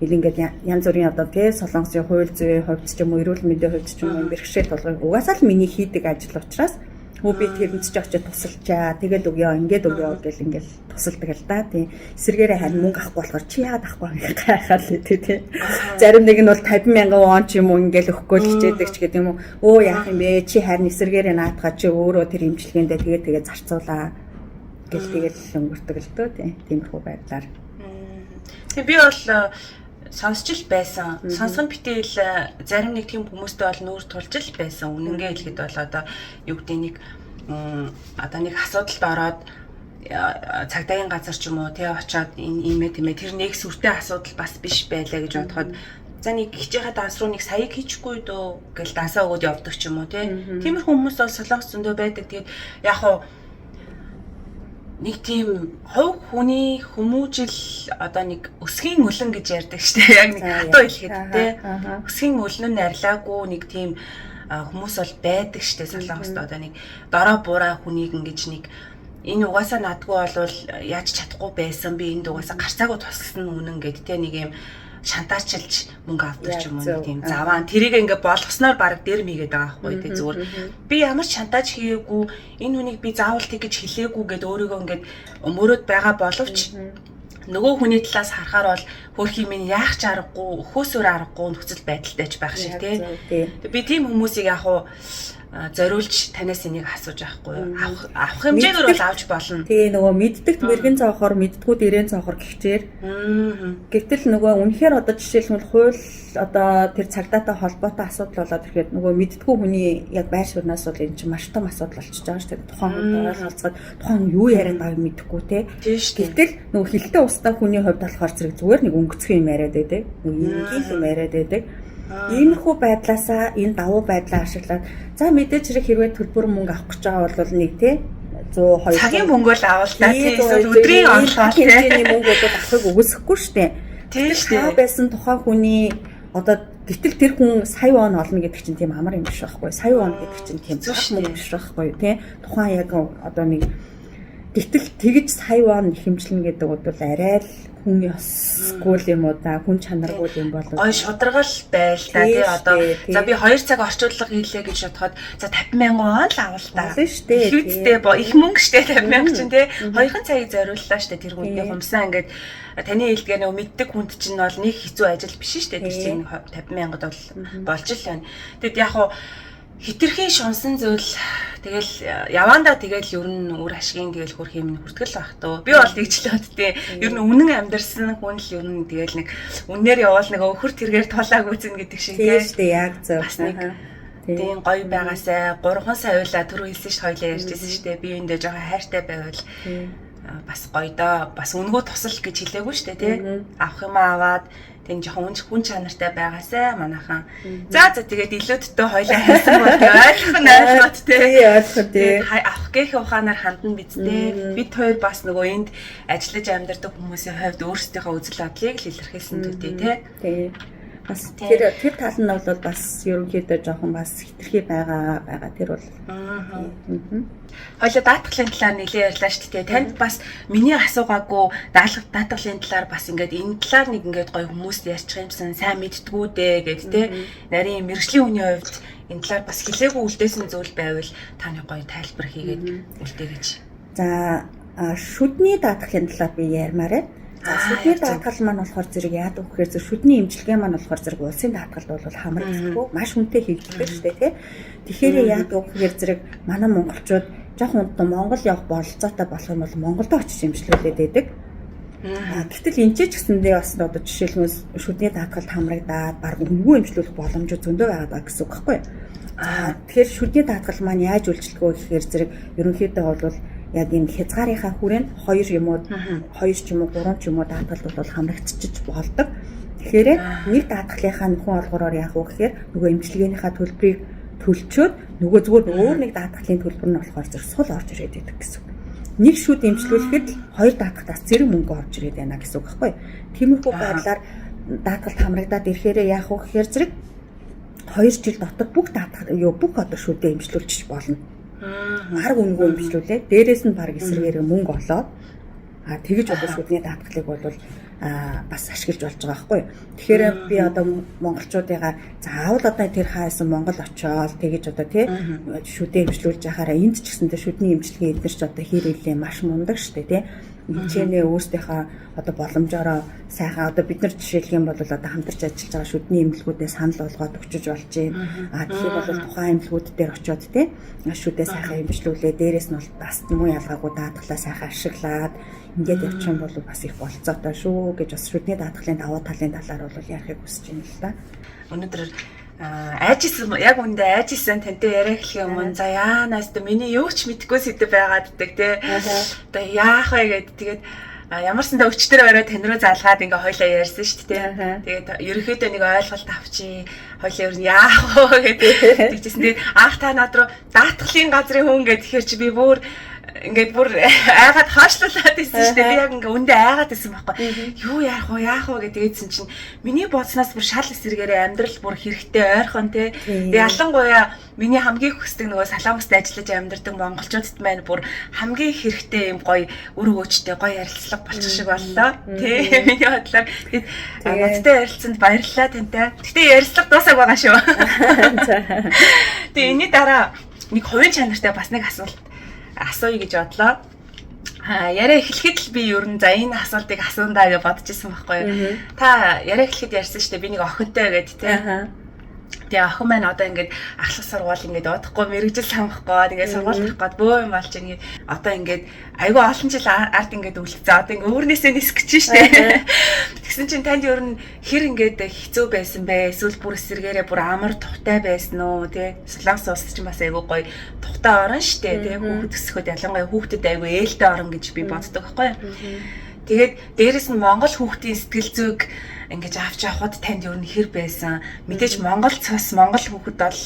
[SPEAKER 3] ингээд янз бүрийн одоо тий солонгосын хууль зүйн хувьд ч юм уу эрүүл мэндийн хувьд ч юм уу бэрхшээл болгох угаасаа л миний хийдэг ажил учраас би тэрэнд ч очиж тусалчаа тэгээд өгөө ингээд өгөө гэл ингээд тусалдаг л да тий эсэргээрээ харин мөнгө авахгүй болохоор чи яагаад авахгүй юм гайхаад л тий зарим нэг нь бол 50,000 вон ч юм уу ингээд өгөхгүй л хичээдэг ч гэдэг юм уу яах юм бэ чи харин эсэргээрээ наадгаа чи өөрөө тэр имчилгээндээ тэгээд зарцуулаа гэл тэгээд өнгөрдөг л дөө тий тиймэрхүү байдлаар
[SPEAKER 2] тэг би бол сонсч л байсан. Сонсгон битэл зарим нэг тийм хүмүүстэй бол нүүр тулж л байсан. Үнэнгээ хэлэхэд бол одоо юу гэдэг нэг одоо нэг асуудалд ороод цагдаагийн газар ч юм уу тий очоод энэ тийм тэр нэг сүртэй асуудал бас биш байлаа гэж бодоход за нэг хичээхэд данс руу нэг саяг хийчихгүй дөө гэл дансаа өгөөд явдаг ч юм уу тий. Тиймэрхүү хүмүүс бол солонгос зөндөө байдаг. Тэгээд яг хуу нэг тийм хувь хүний хүмүүжил одоо нэг өсгийн өлөн гэж ярьдаг штэ яг нэг хатуу хэлэхэд те өсгийн өлөн нь арилаагүй нэг тийм хүмүүс бол байдаг штэ солонгост одоо нэг дорой буурай хүнийг ингэж нэг энэ угаасаа надгүй болвол яаж чадахгүй байсан би энд угаасаа гарцаагүй тусалсан үнэн гэд те нэг юм шантаачилж мөнгө авдаг ч юм уу нэг тийм заваа тэрийг ингээ болгосноор баг дээр мийгээд байгаа байхгүй тий зүгээр би ямар ч шантааж хийгээгүй энэ хүнийг би заавал тэгж хэлээгүй гэд өөрийгөө ингээд өмөрөөд байгаа боловч нөгөө хүний талаас харахаар бол хөрхий минь яах ч аргагүй өхөөсөөр аргагүй нөхцөл байдалтай ч байх шиг тий би тийм хүмүүсийг яг хуу зориулж танаас энийг асууж авахгүй авах хэмжээгээр бол авч болно.
[SPEAKER 3] Тэгээ нөгөө мэддэгт мэрэгэн цаохоор мэддгүү дээрэн цаохоор гихчээр. Гэтэл нөгөө үнэхээр одоо жишээлбэл хууль одоо тэр цагдаатай холбоотой асуудал болоод ирэхэд нөгөө мэддгүү хүний яг байр сууриас бол энэ чинь маш том асуудал болчихж байгаа шүү дээ. Тухайн хүн ойлголцоход тухайн юу яриад байгааг мэддэггүй те. Гэтэл нөгөө хилтэй устдаа хүний хувьд болохоор зэрэг зүгээр нэг өнгөцгөн юм яриад байдаг. Нөгөө энгийн юм яриад байдаг. Иймэрхүү байдлаасаа энэ давуу байдлаа ашиглаад за мэдээж хэрэг хэрвээ төлбөр мөнгө авах гэж байгаа бол нэг тий 100 200
[SPEAKER 2] цагийн мөнгө л авал та тий өдрийн орлого тий
[SPEAKER 3] хэмжээний мөнгө бол авахыг үгүйсэхгүй шүү дээ.
[SPEAKER 2] Тийм
[SPEAKER 3] та байсан тухайн хүний одоо гэтэл тэр хүн сая вон олно гэдэг чинь тийм амар юм биш байхгүй. Сая вон гэдэг чинь тийм мөнгө биш байхгүй тий. Тухайн яг одоо нэг гэтэл тэгж сая вон хэмжлэн гэдэг бол арай л хүн ёсгүй юм уу да, хүн чанаргүй юм болов.
[SPEAKER 2] Ой шударгал байл та тий одоо за би 2 цаг орчуулга хийлээ гэж бодоход за 50,000 вон л авал та. Ихвэцтэй их мөнгө штэ 50,000 чинь тий. 2 цагийг зориуллаа штэ тэр хүнтэй хумсаа ингээд таны хэлдгээр нэг мэддэг хүнд чинь бол нэг хэцүү ажил биш штэ тэр чинь 50,000-д бол болж л байна. Тэгэд яг хуу хитрхийн шунсан зүйл тэгэл явандаа тэгэл ер нь үр ашигын тэгэл хөрх юм хүртгэл байх төө. Би бол тэгчлээд тий. Ер нь үнэн амьдарсан хүн л ер нь тэгэл нэг үннээр явал нэг өхөр тэргээр тулааг үзэн гэдэг шиг
[SPEAKER 3] тий. Яг зөв.
[SPEAKER 2] Бас нэг тийм гоё байгаасай 3 сая уйлаа түрүү хэлсэн ш хоёлаа ярьжсэн штэ. Би эндээ жоохон хайртай байвал бас гоё доо. Бас үнгөө тусал гэж хэлээгүй штэ тий. Авах юм аваад тийм жоохон хүн чанартай байгаасай манайхан. За тэгээд илүүдтэй хойлоо хайсан бол ойлгох тий. Авах гэх ухаанаар хандна бидтэй. Бид хоёр бас нөгөө энд ажиллаж амьдардаг хүмүүсийн хувьд өөрсдийнхөө үзэл бодлыг л илэрхийлсэн төдий тий.
[SPEAKER 3] Бас тэр тал нь бол бас ерөнхийдөө жоохон бас хитрхи байгаа тэр бол.
[SPEAKER 2] Хоёлоо даатгалын талаар нэлээд ярьлаа шүү дээ. Танд бас миний асуугаагүй даатгалын талаар бас ингээд энэ талаар нэг ингээд гоё хүмүүст ярьчих юмсан сайн мэдтгүү дээ гэд тэ. Нарийн мэрэгжлийн хүний хувьд энэ талаар бас хэлээгүй үлдээсэн зүйл байвал таны гоё тайлбар хийгээд үлдээ гэж.
[SPEAKER 3] За шүдний даатгалын талаар би ярмаар байна. За шүдний даатгал маань болохоор зэрэг яадаг вэ гэхээр шүдний имчилгээ маань болохоор зэрэг улсын даатгалд бол хамрагдахгүй маш хүнтэй хийгддэг шүү дээ тий. Тэгэхээр яадаг вэ гэхээр зэрэг манай монголчууд жоохон удаа Монгол явах бололцоотой болох юм бол Монголд очиж имчилүүлээд байдаг. Гэтэл энэ ч гэсэндээ бас одоо жишээлбэл шүдний даатгалд хамрагдаад баг үнгүй имчилүүлэх боломжууд зөндөө байгаа гэсэн үг байхгүй юу? Тэгэхээр шүдний даатгал маань яаж үйлчлэх вэ гэхээр зэрэг ерөнхийдөө бол яг энэ хязгаарынхаа хүрээнд 2 юм уу 2 ч юм уу 3 ч юм уу даатгалд бол хамрагдчих болдог. Тэгэхээр нэг даатгалынхаа нөхөн олгороор яах вэ гэхээр нөгөө имчилгээнийхаа төлбөрийг төлчөөд нөгөө зүгээр өөр нэг даатгалын төлбөр нь болохоор зэрэг сул орж ирээд байдаг гэсэн. Нэг шүд имчилүүлэхэд 2 даатгалтаас зэрэг мөнгө орж ирээд байна гэсэн үг байхгүй. Тиймэрхүү байдлаар даатгалд хамрагдаад ирэхээр яах вэ гэхээр зэрэг 2 жил дотор бүх даатгал бүх одоо шүдээ имчилүүлчих болно. Арга үнгүй имчилүүлээ. Дээрээс нь баг эсрэгээр мөнгө олоод тэгэж одоо шүдний даатгалыг бол бас ашиглаж болж байгаа байхгүй. Тэгэхээр би одоо монголчуудыгаа заавал одоо тэр хаасан Монгол очоод тэгэж одоо тий шүдээ имчилүүлж яхаараа энд ч гэсэндээ шүдний имчилгээ эдгээр ч одоо хийрэлээ маш мундаг штэ тий. Хичээнээ өөрсдийнхөө одоо боломжоор сайхан одоо бид нар жишээлх юм бол одоо хамтарч ажиллаж байгаа шүдний эмнэлгүүдээ санал болгоод өгчөж болж байна. Тэгэхээр бол тухайн эмнэлгүүд дээр очиод тий шүдээ сайхан имчилүүлээ. Дээрээс нь бол бас муу ялгаагүй даатгалаа сайхан ашиглаад ингээд явчих юм бол бас их болцоотой шүү гэж бас шүдний даатгалын давуу талын талаар бол ярихыг хүсэж байна л да.
[SPEAKER 2] Өнөөдөр айжсэн яг үндэ айжсэн тантай яриа эхлэх юм. За яанаас тэ миний юу ч мэдгүй сэдв байгаад ддэг те. Одоо яах вэ гэд тэгээд ямарсандаа өчтөр орой тань руу залгаад ингээ хойлоо ярьсан шүү дээ. Тэгээд ерөнхийдөө нэг ойлголт авчи. Хойлоо ер нь яах вэ гэдэг. Тэгжсэн тэгээд анх та над руу даатгалын газрын хүн гэд тэгэхээр чи би бүр ингээд бүр айгаад хаашлуулаад ирсэн шүү дээ. Би яг ингээ үндэ айгаад ирсэн байхгүй. Юу яах вэ гэдээдсэн чинь миний бодсноос бүр шал эсрэгээрээ амьдрал бүр хэрэгтэй ойрхон те. Тэгээ ялангуяа миний хамгийн хүсдэг нөгөө Солонгост ажиллаж амьдардаг монголчуудад маань бүр хамгийн хэрэгтэй юм гоё үр өгөөжтэй гоё ярилцлага болчих шиг боллоо. Тэ миний бодлоор надтай ярилцсанд баярлалаа тантай. Гэтэ ярилцлага дуусаагүй байгаа шүү. Тэгээ энэний дараа нэг хувийн чанартай бас нэг асууя гэж бодлоо. Яриа эхлэхэд л би ер нь за энэ асуултыг асуундаа гэж бодож исэн байхгүй юу. Та яриа эхлэхэд ярьсан шүү дээ би нэг охинтой гэд тэ. Тэгээ охин маань одоо ингээд ахлах сургууль ингээд удахгүй мэрэгжил сонгохгүй тэгээд сургууль гарах гээд бөө юм болж ингээд одоо ингээд айгүй олон жил арт ингээд үлдсэн. Одоо ингээд өөрнөөсөө нисэх гэж штэ. Тэгсэн чинь танд ер нь хэр ингээд хэцүү байсан бэ? Эсвэл бүр эсэргээрээ бүр амар тухтай байсан уу тий? Солонгос улс чинь бас айгүй гоё тухтай орон штэ тий? Хүүхэд өсөхөд ялангуяа хүүхдэд айгүй ээлтэй орон гэж би боддог байхгүй юу? Тэгээд дээрэс нь Монгол хүүхдийн сэтгэл зүйг ингэж авч явахад танд юу нэр байсан. Мэдээж Монгол цус Монгол хүүхэд бол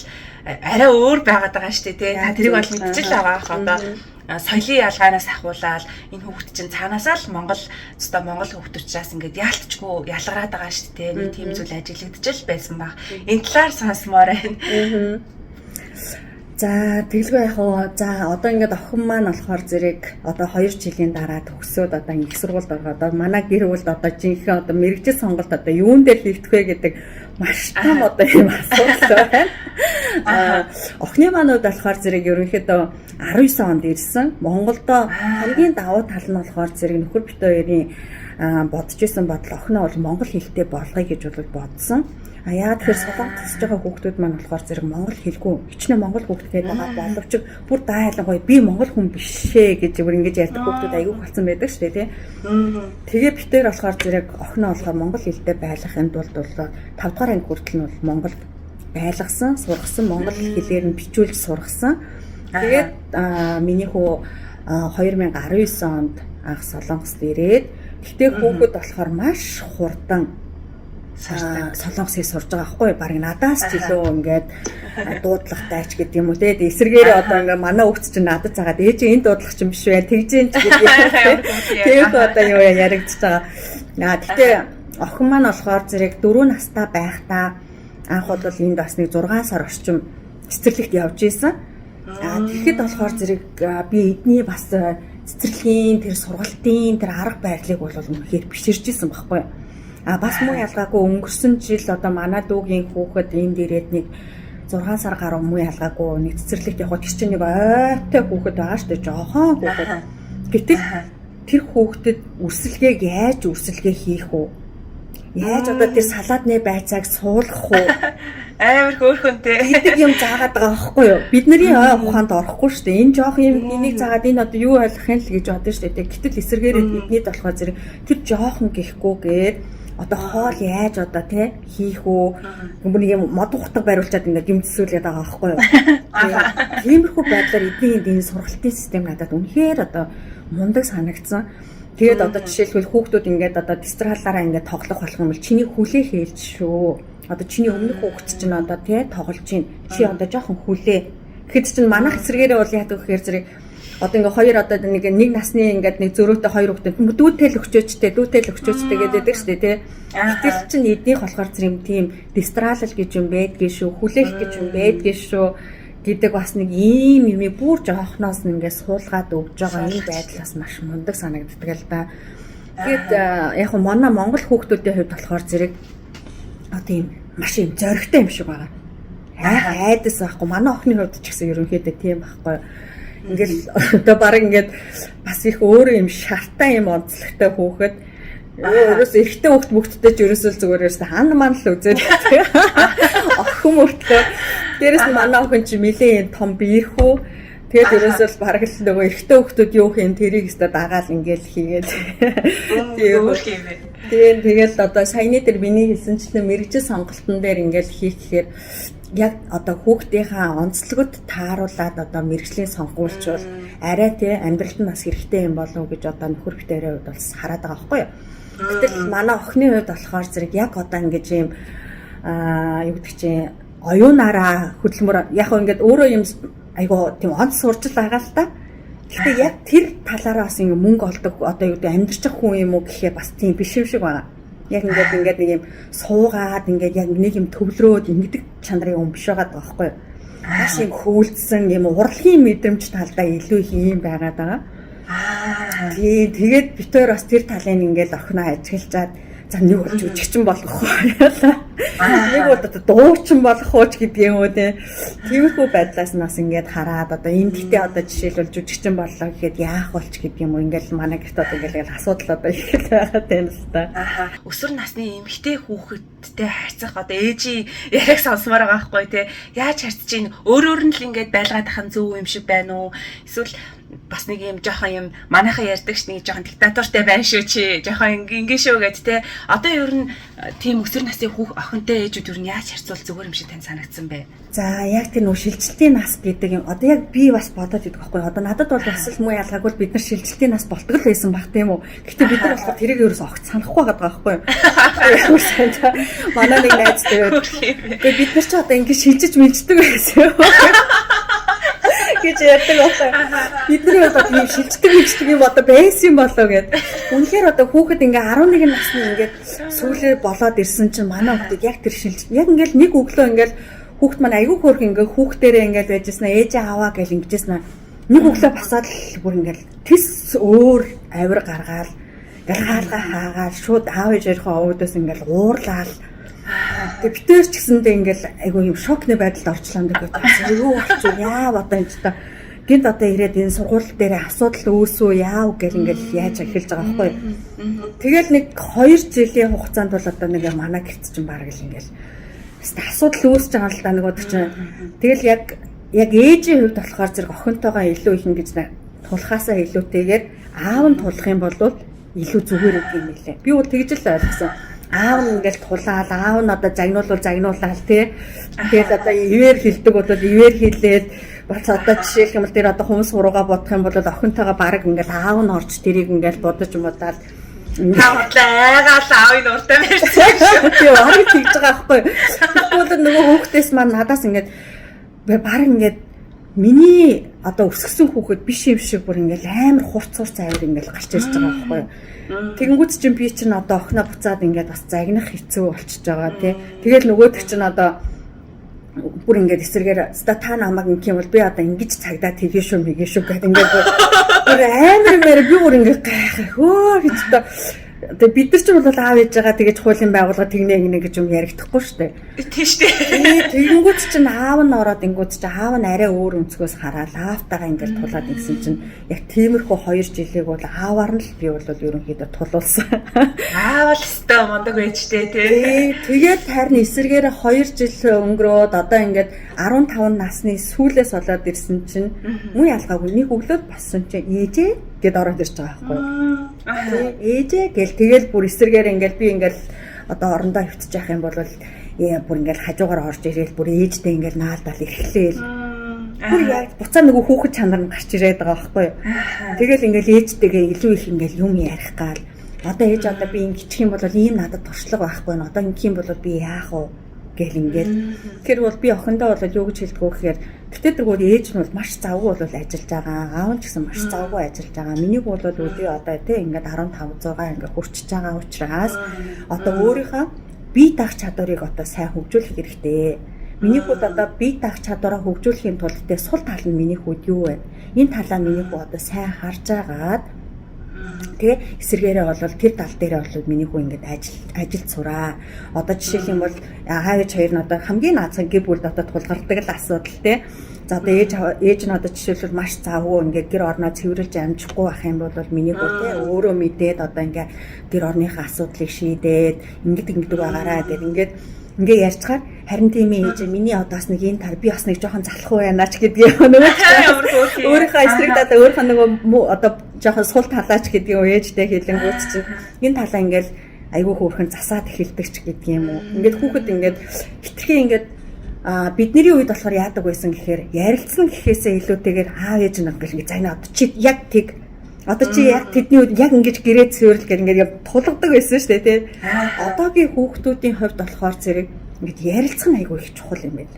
[SPEAKER 2] арай өөр байгаад байгаа шүү дээ тий. Та тэрийг бол мэдчихэл байгаа ах одоо соёлын ялгаанаас ахуулаад энэ хүүхэд чинь цаанаасаа л Монгол хүүхэд учраас ингээд яалтчгүй ялгараад байгаа шүү дээ. Нэг тийм зүйл ажиглагдчихэл байсан баг. Энэ талаар сонсомоор байна.
[SPEAKER 3] За тэгэлгүй яг уу за одоо ингээд охин маань болохоор зэрэг одоо 2 жилийн дараа төгсөөд одоо их сургуульд ороод одоо манай гэр бүлд одоо жинхэнэ одоо мэрэгжил сонголт одоо юун дээр хийвдэх вэ гэдэг маш том одоо юм асуудал байна. Охины манууд болохоор зэрэг ерөнхийдөө 19 онд ирсэн. Монголдо хамгийн давуу тал нь болохоор зэрэг нөхөр бит хоёрын бодож исэн бодол охиноо бол монгол хэлтэй болгоё гэж бол бодсон. Яа тэгэхээр солонгос тусж байгаа хүүхдүүд маань болохоор зэрэг монгол хэлгүй хичнээн монгол хүүхд гэдэг байгаа боловч бүр даайлангуй би монгол хүн бишээ гэж бүр ингэж ярьдаг хүүхдүүд аягүй болсон байдаг шүү дээ тий. Тэгээ битээр болохоор зэрэг охиноо болохоор монгол хэлтэй байлгахын тулд бол 5 дугаар анги хүртэл нь бол монгол байлгасан, сургасан, монгол хэлээр нь бичүүлж сургасан. Тэгээд миний хүү 2019 онд анх солонгост ирээд гэхдээ хүүхэд болохоор маш хурдан солонгосыг сурж байгаа байхгүй баг надаас ч илүү ингээд дуудлагатай ч гэдэг юм уу те эсэргээр одоо ингээд манай хүүхд чинь надад цагаад ээж энэ дуудлага чинь биш вэ тэгжэн ч гэдэг тийм одоо юу яригдчихэж байгаа. Гэхдээ охин маань болохоор зэрэг 4 настай байхдаа анх бол энд бас нэг 6 сар орчим цэцэрлэгт явж исэн. Тэгэхэд болохоор зэрэг би эдний бас цэцэрлэгийн тэр сургалтын тэр арга барилыг бол үнэхээр биширж исэн байхгүй. Бас муу ялгаагүй өнгөрсөн жил одоо манай дүүгийн хүүхэд энд ирээд нэг 6 сар гаруй муу ялгаагүй нэг цэцэрлэгт явхад тэр чинь нэг ойтой хүүхэд байгаа шүү дээ жоохон хүүхэд. Гэтэл тэр хүүхдэд үрсэлгээг яаж үрсэлгээ хийх вэ? Яаж одоо тэр салаадны байцааг суулгах уу?
[SPEAKER 2] Амар хөөрхөнтэй.
[SPEAKER 3] Гэдэг юм заагаад байгаа байхгүй юу? Бидний ой ухаанд орохгүй шүү дээ. Энэ жоох юм энийг заагаад энэ одоо юу ойлгох юм л гэж бодсон шүү дээ. Гэтэл эсэргээрээ биднийд болохоор зэрэг тэр жоохон гэхгүйгээд одоо хоол яаж одоо тий хийх үү? Нэг юм мод ухтаг бариулчаад ингээд юм төсөөлөд байгаа байхгүй юу? Тиймэрхүү байдлаар эдний энэ сургалтын систем надад үнэхээр одоо мундаг санагдсан. Тэгээд одоо жишээлбэл хүүхдүүд ингээд одоо дистралаараа ингээд тоглох болох юм бол чиний хүлээ хээлж шүү. Одоо чиний өмнөх хүүхд чинь одоо тий тоглож чинь чи одоо жоохон хүлээ. Тэгэхэд чинь манайх эсрэгээрээ бол яадаг гэхээр зэрэг одоо ингээ хоёр одоо нэг насны ингээд нэг зөрөөтэй хоёр хүүхдэд дүүтэл өгчөөчтэй гэдэг шүү дээ тий. Гэтэл чинь эднийх болохоор зэрэг тийм дистралал гэж юм байдгийн шүү. Хүлээх гэж юм байдгийн шүү гэдэг бас нэг ийм юм бүр жоохноос ингээ суулгаад өгж байгаа энэ байдал бас маш мундаг санагддаг л да. Тэгээд яг нь манай монгол хүүхдүүдийн хувьд болохоор зэрэг тийм маш юм зоригтой юм шиг байгаа. Айдас байхгүй манай охины хувьд ч гэсэн ерөнхийдөө тийм байхгүй. Ингээл одоо баг ингээд бас их өөрөө юм шартай юм онцлогтой хүүхэд ерөөс эрэгтэй хүүхд мөхтдэй ч ерөөсөө зүгээр ерөөсөө хан маань л үзээд охин мөртлөө дээрэс нь манай охин чи нэлээд том биерхүү тэгээд ерөөсөө л баг л нөгөө эрэгтэй хүүхдүүд юу хийн тэрийг өстө дагаал ингээл хийгээд тэгээд одоо саяны дээр миний хэлсэнчлэн мэрэгжил сонголтын дээр ингээл хийх гэхээр яг одоо хүүхдийнхаа онцлогод тааруулаад одоо мэрэгжлийн сонгуульчвал арай тий амьдралд нь бас хэрэгтэй юм болов уу гэж одоо нөхөр битээрээ хувьд бас хараад байгаа байхгүй юу. Гэтэл манай охины хувьд болохоор зэрэг яг одоо ингэж юм юу гэдэг чинь оюунаараа хөдөлмөр яг ингээд өөрөө юм айгу тийм онц сурч байгаа л та. Гэхдээ яг тэр талаараа бас ингэ мөнгө олдог одоо юу гэдэг амьдрчих хүн юм уу гэхээ бас тийм биш юм шиг байна. Яг ингээд нэг юм суугаад ингээд яг нэг юм төвлөрөөд ингэдэг чанарын юм биш байгаа байхгүй юу? Маш юм хөөлдсөн юм урлагийн мэдрэмж талдаа илүү ийм байгаад байгаа. Тэгээд битээр бас тэр талын ингээд охиноо ажиглчаад за нэг болж үжигчин болох уу яалаа. Нэг бол одоо дуучин болох уу ч гэдэг юм уу те. Тиймэрхүү байдлаас нас ингээд хараад одоо энэ гэтээ одоо жишээлбэл жүжигчин боллоо гэхэд яах болч гэдэг юм уу ингээд манай гэрт одоо ингээд асуудал одоо ихэл байгаа тань л та.
[SPEAKER 2] Өсвөр насны эмэгтэй хүүхэдтэй харьцах одоо ээжийн яриг сонсомоор байгаа байхгүй те. Яаж харьцаж ийн өөр нь л ингээд байлгаад ахын зөв юм шиг байна уу? Эсвэл бас нэг юм жоохон юм манайхан ярьдаг ш нэг жоохон диктатортай байна шүү чи жоохон ингэ шүү гэд те одоо ер нь тийм өсвөр насны охинтой ээжүүд ер нь яаж харьцуул зүгээр юм шиг тань санагдсан бэ?
[SPEAKER 3] За яг тэр нөх шилжилтийн нас гэдэг юм. Одоо яг би бас бодоод идэх байхгүй. Одоо надад бол бас л муу ялгаагүй бид нар шилжилтийн нас болтгол байсан баг тийм үү. Гэхдээ бид нар болохоор тэрийг ерөөс огт санахгүй байгаа байхгүй юу? Манай нэг найз тэгээд бид нар ч одоо ингэ шилжиж мэлждэг байсан юм. Гэж ярьдаг байна. Бидний одоо тийм шилждэг юм одоо байсан юм болоо гэд. Үнэхээр одоо хүүхэд ингээ 11 насны ингээд сүүлээ болоод ирсэн чинь манай хүүхэд яг тэр шилж яг ингээл нэг өглөө ингээл хүүхэд маань аягүй хөөрх ингээ хүүхдэрээ ингээл байжснаа ээжээ аваа гэж ингэжсэн. Нэг өглөө басаад л бүр ингээл тис өөр авир гаргаал ингээл хаалга хаагаал шууд аав ээжийнхээ өвдөөс ингээл уурлаал. Тэгээ битээр ч гэсэндээ ингээл айгүй юм шокны байдалд орчлоо гэдэг. Юу болчих яав одоо энэ ч та гинт одоо ирээд энэ сургууль дээр асуудал үүсүү яав гэл ингээл яаж эхэлж байгаа байхгүй. Тэгэл нэг 2 жилийн хугацаанд бол одоо нэг манай гэрт чинь баг л ингээл асуудал үүсэж байгаа л да нэг удаа чинь. Тэгэл яг ээжийн хувьд болохоор зэрэг охинтойгоо илүү их ингэж тулхаасаа илүүтэйгээр аав нь тулах юм бол илүү зүгээр гэдэг юм лээ. Би бол тэгж л ойлгосон. Аав нь ингээл тулаал, аав нь одоо загнуулаад тий. Тэгээд одоо ивэр хилдэг бол ивэр хилээд бас одоо жишээлх юм бол тэр одоо хүмүүс суруугаа бодох юм бол охинтойгоо баг ингээл аав нь орж тэрийг ингээл бодож муудаад
[SPEAKER 2] Таагаал аавын уртай байсан.
[SPEAKER 3] Тийм ариг тэгж байгаа байхгүй. Тэгвэл нөгөө хүүхдээс маань надаас ингээд баг ингээд миний одоо өсгсөн хүүхэд биш юм шиг бүр ингээд амар хурц авир ингээд гарч ирж байгаа байхгүй. Тэгэнгүүт чинь би чинь одоо охиноо буцаад ингээд бас загнах хэцүү болчихж байгаа тий. Тэгэл нөгөөдөг чинь одоо бүр ингээд эсрэгээр та намайг ингэх юм бол би одоо ингэж цагдаа тгий шүү мэгээ шүү гэдэг ингээд бүр амар би бүр ингээд гайхах хөө гэж та тэгээ бид нар ч бол аав ээж байгаа тэгэж хуулийн байгууллага тэгнэ гинэ гэж юм ярихдаггүй шүү дээ.
[SPEAKER 2] Тийм шүү дээ.
[SPEAKER 3] Тэгэнгүүт чинь аав нь ороод ингүүт чинь аав нь арай өөр өнцгөөс хараад аавтайгаа ингээд тулаад ирсэн чинь яг тиймэрхүү 2 жилийг бол ааваар нь л би бол ерөнхийдөө тулуулсан.
[SPEAKER 2] Аав л өстой мондог байжтэй тий.
[SPEAKER 3] Тэгээд харин эсэргээр 2 жил өнгөрөөд одоо ингээд 15 насны сүүлээс болоод ирсэн чинь муу ялгаагүй нэг өглөө боссон чинь ээжээ гэд ороод ирж байгаа байхгүй. Ээжээ гэл тэгэл бүр эсэргээр ингээл би ингээл одоо орондоо хөвтөж явах юм бол бүр ингээл хажуугаар орж ирээл бүр ээжтэй ингээл наалдаал эхлээл. Бүр яг буцаа нөгөө хүүхэд чанар нь гарч ирээд байгаа байхгүй. Тэгэл ингээл ээжтэйгээ илүү их ингээл юм ярих гал. Одоо ээж одоо би ингэчих юм бол ийм надад туршлага байхгүй нь одоо ингэх юм бол би яах вэ гэл ингээл. Тэр бол би охиндоо бол юу гэж хэлдэг вэ гэхээр гэтээ тэргүүр ээж нь бол маш завгүй бол ажиллаж байгаа. Аав нь ч гэсэн маш завгүй ажиллаж байгаа. Миний бол үгүй одоо тий ингээд 15 6 ингээд хүрчиж байгаа учраас одоо өөрийнхөө бие даах чадварыг одоо сайн хөгжүүлэх хэрэгтэй. Миний хүүд одоо бие даах чадвараа хөгжүүлэхийн тулд тэ сул тал нь миний хүүд юу вэ? Энэ талаа миний хүү одоо сайн харж агаад тэгээ эсэргээрээ бол тэр тал дээрээ бол миний хүү ингээд ажилд сураа. Одоо жишээлх юм бол аав ээж хоёр нь одоо хамгийн наацхан гэр бүлд одоо тулгардаг л асуудал тий. За одоо ээж нь одоо жишээлбэл маш завгүй ингээд гэр орноо цэвэрлж амжихгүй байх юм бол миний хүү тий өөрөө мэдээд одоо ингээд гэр орныхаа асуудлыг шийдээд ингээд байгаараа гэдэг ингээд ярьцгаар харин тийм ээж миний одоос нэг энэ тал би бас нэг жоохон залах байна ч гэдгийг нөгөө өөрийнхөө эсрэг дата өөрийнхөө нөгөө одоо жоохон сул талаач гэдгийг ээжтэй хэлэнгүүт чинь энэ талаа ингээл айгүй хөөрхөн засаад эхэлдэг ч гэдэг юм уу. Ингээд хүүхэд ингээд хитрхээ ингээд бидний үед болохоор яадаг байсан гэхээр ярилцсан гэхээсээ илүүтэйгээр аав ээж нь ингээл ингээд зайна одоо чи яг тэг одоо чи яг тэдний үед яг ингэж гэрээ цэвэрлэл гэх ингээд тулгадаг байсан шүү дээ тий. Одоогийн хүүхдүүдийн хувьд болохоор зэрэг ингээд ярилцах нь айгүй их чухал юм байна.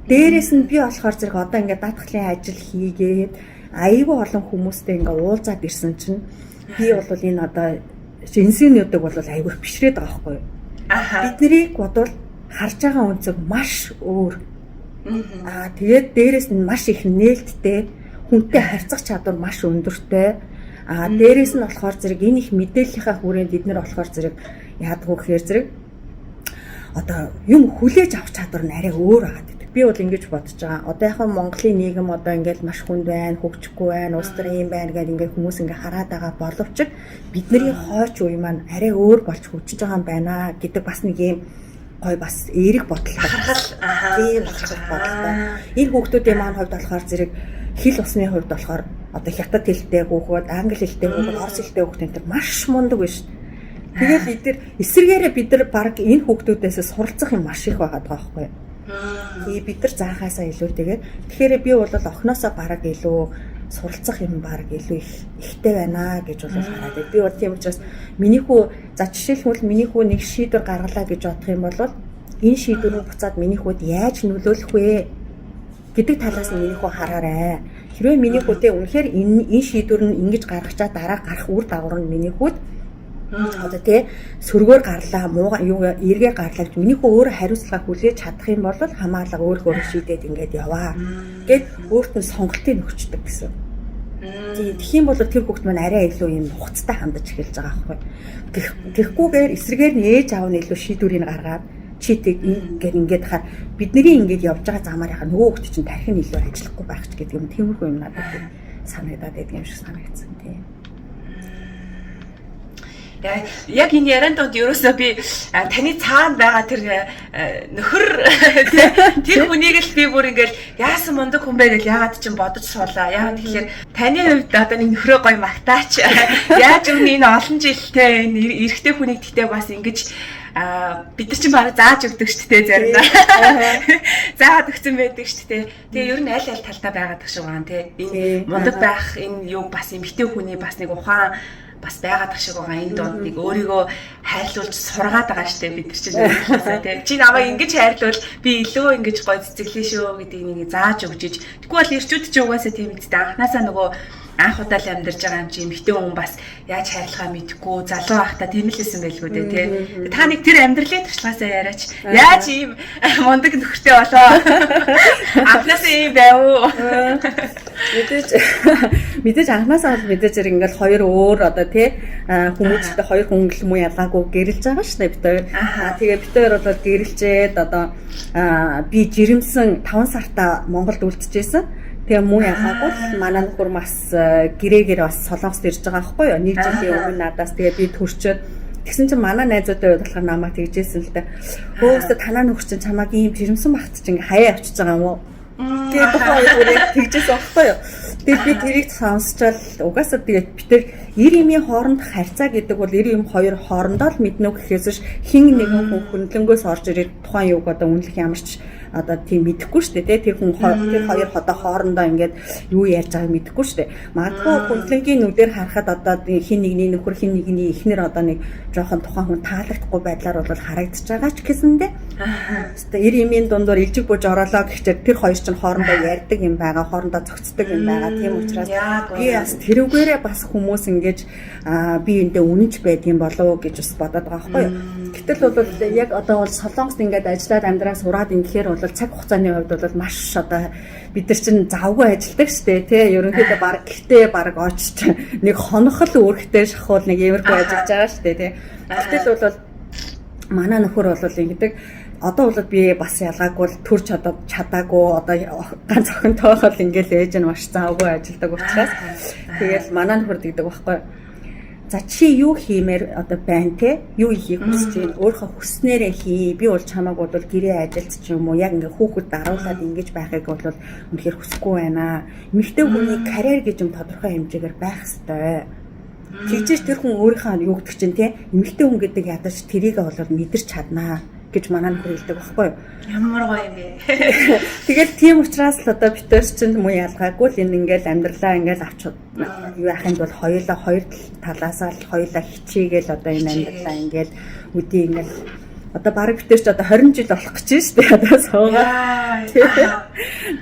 [SPEAKER 3] Дээрээс нь би болохоор зэрэг одоо ингээд даатгалын ажил хийгээд айгүй олон хүмүүстэй ингээд уулзаад ирсэн чинь би бол энэ одоо инсинүүдийг бол айгүй бишрээд байгаа байхгүй юу. Биднийг бодвол харж байгаа өнцөг маш өөр. Тэгээд дээрээс нь маш их нээлттэй хүнтэй харьцах чадвар маш өндөртэй. Дээрээс нь болохоор зэрэг энэ их мэдээллийнхаа хүрээнд бид нар болохоор зэрэг яадаг вэ гэхээр зэрэг одоо юм хүлээж авах чадвар нь арай өөр байгаа гэдэг. Би бол ингэж бодож байгаа. Одоо яхаа Монголын нийгэм одоо ингээд маш хүнд байна, хөгжихгүй байна, улс төр юм байна гэдэг ингээд хүмүүс ингээд хараад байгаа боловч бидний хойч үе маань арай өөр болж хөгжиж байгаа юм байна гэдэг бас нэг юм гой бас эерэг бодлоо. Тийм бодолтой. Энэ хүүхдүүдийн маань хувьд болохоор зэрэг хил усны хувьд болохоор одоо хятад хэлтэй хүүхэд, англи хэлтэй хүүхэд, орос хэлтэй хүүхэд энэ маш мундаг биш. Тэгэл эдгээр эсэргээрээ бид нар баг энэ хүүхдүүдээс суралцах юм маш их байгаа байхгүй юу? Тэгээ бид нар заахаасаа илүү тэгэхээр би бол охиноосоо бараг илүү суралцах юм баг илүү ихтэй байна гэж бол хараад байна. Би бол тийм учраас миний хүү за жишээлбэл миний хүү нэг шийдвэр гаргалаа гэж бодох юм бол энэ шийдвэрийг буцаад миний хүүд яаж нөлөөлөх вэ гэдэг талаас нь миний хүү хараарай. Хэрвээ миний хүүдээ үнэхээр энэ шийдвэр нь ингэж гаргачаа дараа гарах үр дагавар нь миний хүүд одоо тий сөргөөр гарлаа мууга юу эргээ гарлаа гэж миний хүү өөр хариуцлага хүлээж чадах юм бол хамаалал өөрөө шийдээд ингээд яваа гэд өөрт нь сонголтыг өгчдөг гэсэн. Тэгэх юм бол тэр хүүхд маань арай илүү юм хуцтай хандаж эхэлж байгаа байхгүй. Тэгэхгүйгээр эсрэгээр нь ээж аав нь илүү шийдвэрийг гаргаад читэг ингээд хаа бидний ингээд явж байгаа замаар яхаа нөгөө хүүхд чинь тархин илүү ажиллахгүй байх ч гэдэг юм тиймэрхүү юм надад санагдаад байдаг юм шиг санагдсан тийм.
[SPEAKER 2] Яг энэ ярианд донд ерөөсөө би таны цаана байгаа тэр нөхөр тэр хүнийг л би бүр ингээл яасан мундаг хүн бэ гэж яагаад ч юм бодож суулаа. Яагаад тэгэхээр таны хувьд одоо нэг нөхрөө гоё магтаач. Яаж өмнө энэ олон жилтэй энэ эрэгтэй хүнийг тэгтээ бас ингэж бид нар чинь бараг зааж өгдөг шүү дээ заримдаа. Заагаад өгсөн байдаг шүү дээ. Тэгээ ер нь аль талтай байгаад тах шиг байгаа нэ. Энэ мундаг байх энэ юу бас эмэгтэй хүний бас нэг ухаан бас байгаад тах шиг байгаа. Энэ донд нэг өөрийгөө хайрлуулж сургаад байгаа шүү дээ бид нар чинь хэлээсээ тийм. Чи намайг ингэж хайрлуул би илүү ингэж гоё цэцэглээ шүү гэдэг нэг зааж өгчиж. Тэгвэл бол ирчүүд чи угаасаа тийм үстэй анханасаа нөгөө анх удаа л амьдарч байгаа юм чи эмэгтэй хүн бас яаж хайрлахаа мэдэхгүй залуу байхдаа тийм л хэлсэн байлгүй дээ тий. Та нэг тэр амьдралын туршлагаасаа яриач. Яаж ийм мундаг нөхөртэй болоо? Анханасаа ийм байв уу?
[SPEAKER 3] Мэдээж анханасаа бол мэдээж зэрэг ингээл хоёр өөр одоо тий хүмүүстээ хоёр хүн л муу ялгаагүй гэрэлж байгаа шүү дээ бид хоёр. Тэгээ бид хоёр бол гэрэлжээд одоо би жирэмсэн 5 сартаа Монголд үлдчихсэн. Тэгээ муу ялгаагүй манай нөхөр бас гэрээгээр бас Солонгост ирж байгаа байхгүй юу? Нэг жилийн өмнө надаас тэгээ би төрчөөд тэгсэн чинь манай найзуудтай болохоор намайг тэгжсэн л дээ. Өөстө танаа нөхөр чинь чамааг ийм жирэмсэн багт чинь хаяа авчиж байгаа юм уу? Тэгээд хоёр тэгжсэн байхгүй юу? Тэгээд би тэрийг сонсчоод угаасаа тэгээд бид тэр 90 имийн хооронд харьцаа гэдэг бол 90 им хоёр хоорондоо л мэднэ гэхээс биш хин нэгэн хүн хөндлөнгөөс орж ирээд тухайн юуг одоо үнэлэх ямар ч одоо тийм мэдэхгүй шүү дээ тэр хүн тэр хоёр одоо хоорондоо ингээд юу ярьж байгааг мэдэхгүй шүү дээ. Магадгүй хөндлөнгийн нүдээр харахад одоо хин нэгний нөхөр хин нэгний эхнэр одоо нэг жоохон тухайн хүн таалагдахгүй байдлаар бол харагдаж байгаа ч гэсэндээ. Хэвээ 90 имийн дундуур илжиг бууж ороолоо гэхчээр тэр хоёр ч хоорондоо ярьдаг юм байгаа, хоорондоо зохицдог юм байгаа. Тийм учраас би бас тэрүүгээрээ бас хүмүүс ингэж би эндээ үнэнч байдгийн болов гэж бас бодоод байгаа байхгүй юу. Гэтэл бол яг одоо бол Солонгост ингээд ажиллаад амьдраа сураад ингэхээр бол цаг хугацааны хувьд бол маш одоо бид нар чинь завгүй ажилладаг шүү дээ тий. Ерөнхийдөө баг гэхдээ баг очиж нэг хонохол үүрэгтэй шахуул нэг иймэрхүү ажиллаж байгаа шүү дээ тий. Гэтэл бол манай нөхөр бол ингэдэг одоо бол би бас ялгаагүй төрч одоо чадаагүй одоо ганц охинтой бол ингээл ээж нь маш завгүй ажилладаг учраас тэгэл манай нөхөр гэдэг байхгүй. За чи юу хиймээр одоо байна те? Юу хийх хүсэж байна? Өөрийнхөө хүснээрээ хий. Би бол чамайг бол гэрээ ажилт ч юм уу яг ингээ хүүхэд даруулаад ингэж байхыг бол үнэхээр хүсэхгүй байна. Эмэгтэй хүний карьер гэж юм тодорхой хэмжээгээр байх ёстой. Тэгжээж тэр хүн өөрийнхөө юу гэдэг чинь те? Эмэгтэй хүн гэдэг ядаж тэрийг бол мэдэрч чаднаа гэж манай нөхөр хэлдэг байхгүй юу?
[SPEAKER 2] Ямар гоё юм бэ.
[SPEAKER 3] Тэгээд тийм учраас л одоо бид төр чинь муу ялгаагүй л энэ ингээл амьдралаа ингээл авч юу яханд бол хоёулаа хоёр талаасаа л хоёулаа хичээгээл одоо энэ амьдралаа ингээл үдий ингээл одоо баг бид төр ч одоо 20 жил болох гэж байна шүү дээ одоо суугаад.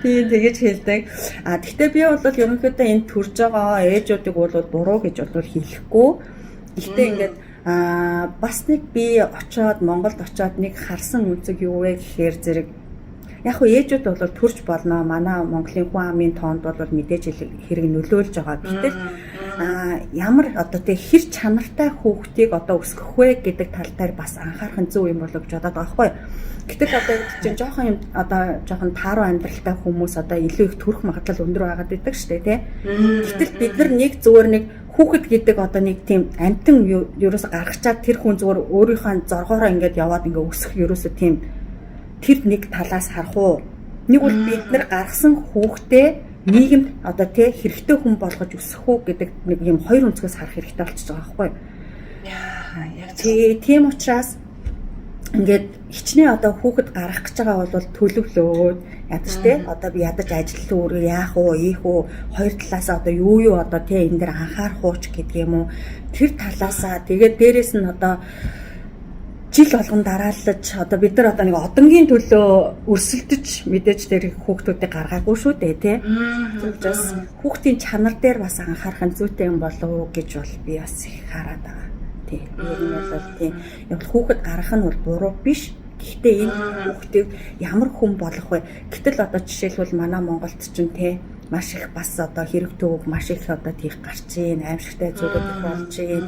[SPEAKER 3] Тийм тэгэж хэлдэг. Гэхдээ би бол ерөнхийдөө энэ төрж байгаа ээжүүдийг бол буруу гэж бол хэлэхгүй. Гэхдээ ингээд бас нэг би очоод Монголд очоод нэг харсан үнцэг юу вэ гэхээр зэрэг яг хөө ээжүүд бол төрж болно. Манай Монголын хүн амын тоонд бол мэдээж хэрэг нөлөөлж байгаа. Гэтэл ямар одоо тэг хэр чанартай хүүхдийг одоо өсгөх вэ гэдэг тал дээр бас анхаарах нь зөв юм болов гэж бодоод байгаа байхгүй. Гэтэл одоо чинь жоохон юм одоо жоохон тааруу амьдралтай хүмүүс одоо илүү их төрөх магадлал өндөр байгаад байдаг шүү дээ тий. Гэтэл бид нар нэг зүгээр нэг хүүхэд гэдэг одоо нэг тийм амтан ерөөсө гаргачаад тэр хүн зүгээр өөрийнхөө зоргоороо ингээд яваад ингээд өсөх ерөөсө тийм тэр нэг талаас харах уу. Нэг бол бид нар гаргасан хүүхдээ нийгэмд одоо тий хэрэгтэй хүн болгож өсөх үү гэдэг нэг юм хоёр өнцгөөс харах хэрэгтэй болчихж байгаа байхгүй юу?
[SPEAKER 2] Яа, яг
[SPEAKER 3] Тийм учраас ингээд хичнээн одоо хүүхэд гарах гэж байгаа бол төлөвлөөд ядаж тий одоо би ядаж ажил өөрөө яах уу ийх үү хоёр талаас одоо юу одоо тий энэ дээр анхаарах уу ч гэдэг юм уу тэр талаасаа тэгээд дээрэс нь одоо жил болгон дараалж одоо бид нар одоо нэг одонгийн төлөө өрсөлдөж мэдээж тэр хүүхдүүдийг гаргаагүй шүү дээ тий. Тэгээс хүүхдийн чанар дээр бас анхаарах нь зүйтэй юм болов уу гэж бол би бас их хараад байгаа. Тий. Ер нь бол тий. Яг хүүхэд гаргах нь бол буруу биш. Гэхдээ энэ хүүхдийг ямар хүн болох вэ? Гэтэл одоо жишээлбэл манай Монголд ч тий маш их бас одоо хэрэг төвөг маш их одоо тийх гарч ийн аимшигтай зүйлүүд болж ийн.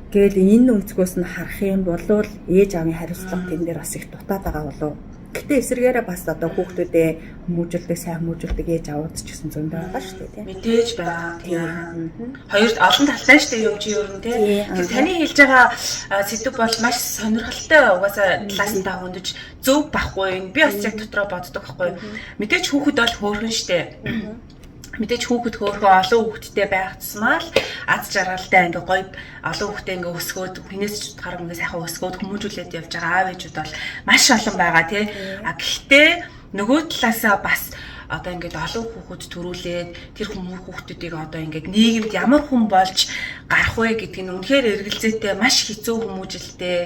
[SPEAKER 3] Гэвэл энэ өнцгөөс нь харах юм бол ээж аавын хариуцлага тэн дээр бас их дутаад байгаа болов. Гэтэ эсвэргээрээ бас одоо хүүхдүүдээ хүмүүжүүлдэг, сайн хүмүүжүүлдэг ээж аауд ч гэсэн зөндөө байгаа шүү дээ тийм.
[SPEAKER 2] Мэдээж байгаа. Тийм. Хоёр олон талтай шүү дээ юм чи ер нь тийм. Тэгэхээр таны хэлж байгаа сэдв бол маш сонирхолтой угаасаа талаас нь хөндөж зөв байхгүй. Би бас яг дотроо боддог байхгүй. Мэдээж хүүхэд бол хөөрхөн шүү дээ. Мэдээж хүүхэд хөөрхөн олон хүүхэдтэй байх тусмаа л аз жаргалтай ингээ гоё олон хүүхэдтэй ингээ өсгөөд хинээс ч утгаар ингээ сайхан өсгөөд хүмүүжүүлээд явж байгаа аав ээжүүд бол маш олон байгаа тий. А гэхдээ нөгөө талаасаа бас одоо ингээд олон хүүхэд төрүүлээд тэр хүүхдүүдийг одоо ингээд нийгэмд ямар хүн болж гарах вэ гэдг нь үнэхээр эргэлзээтэй маш хэцүү хүмүүжилтэй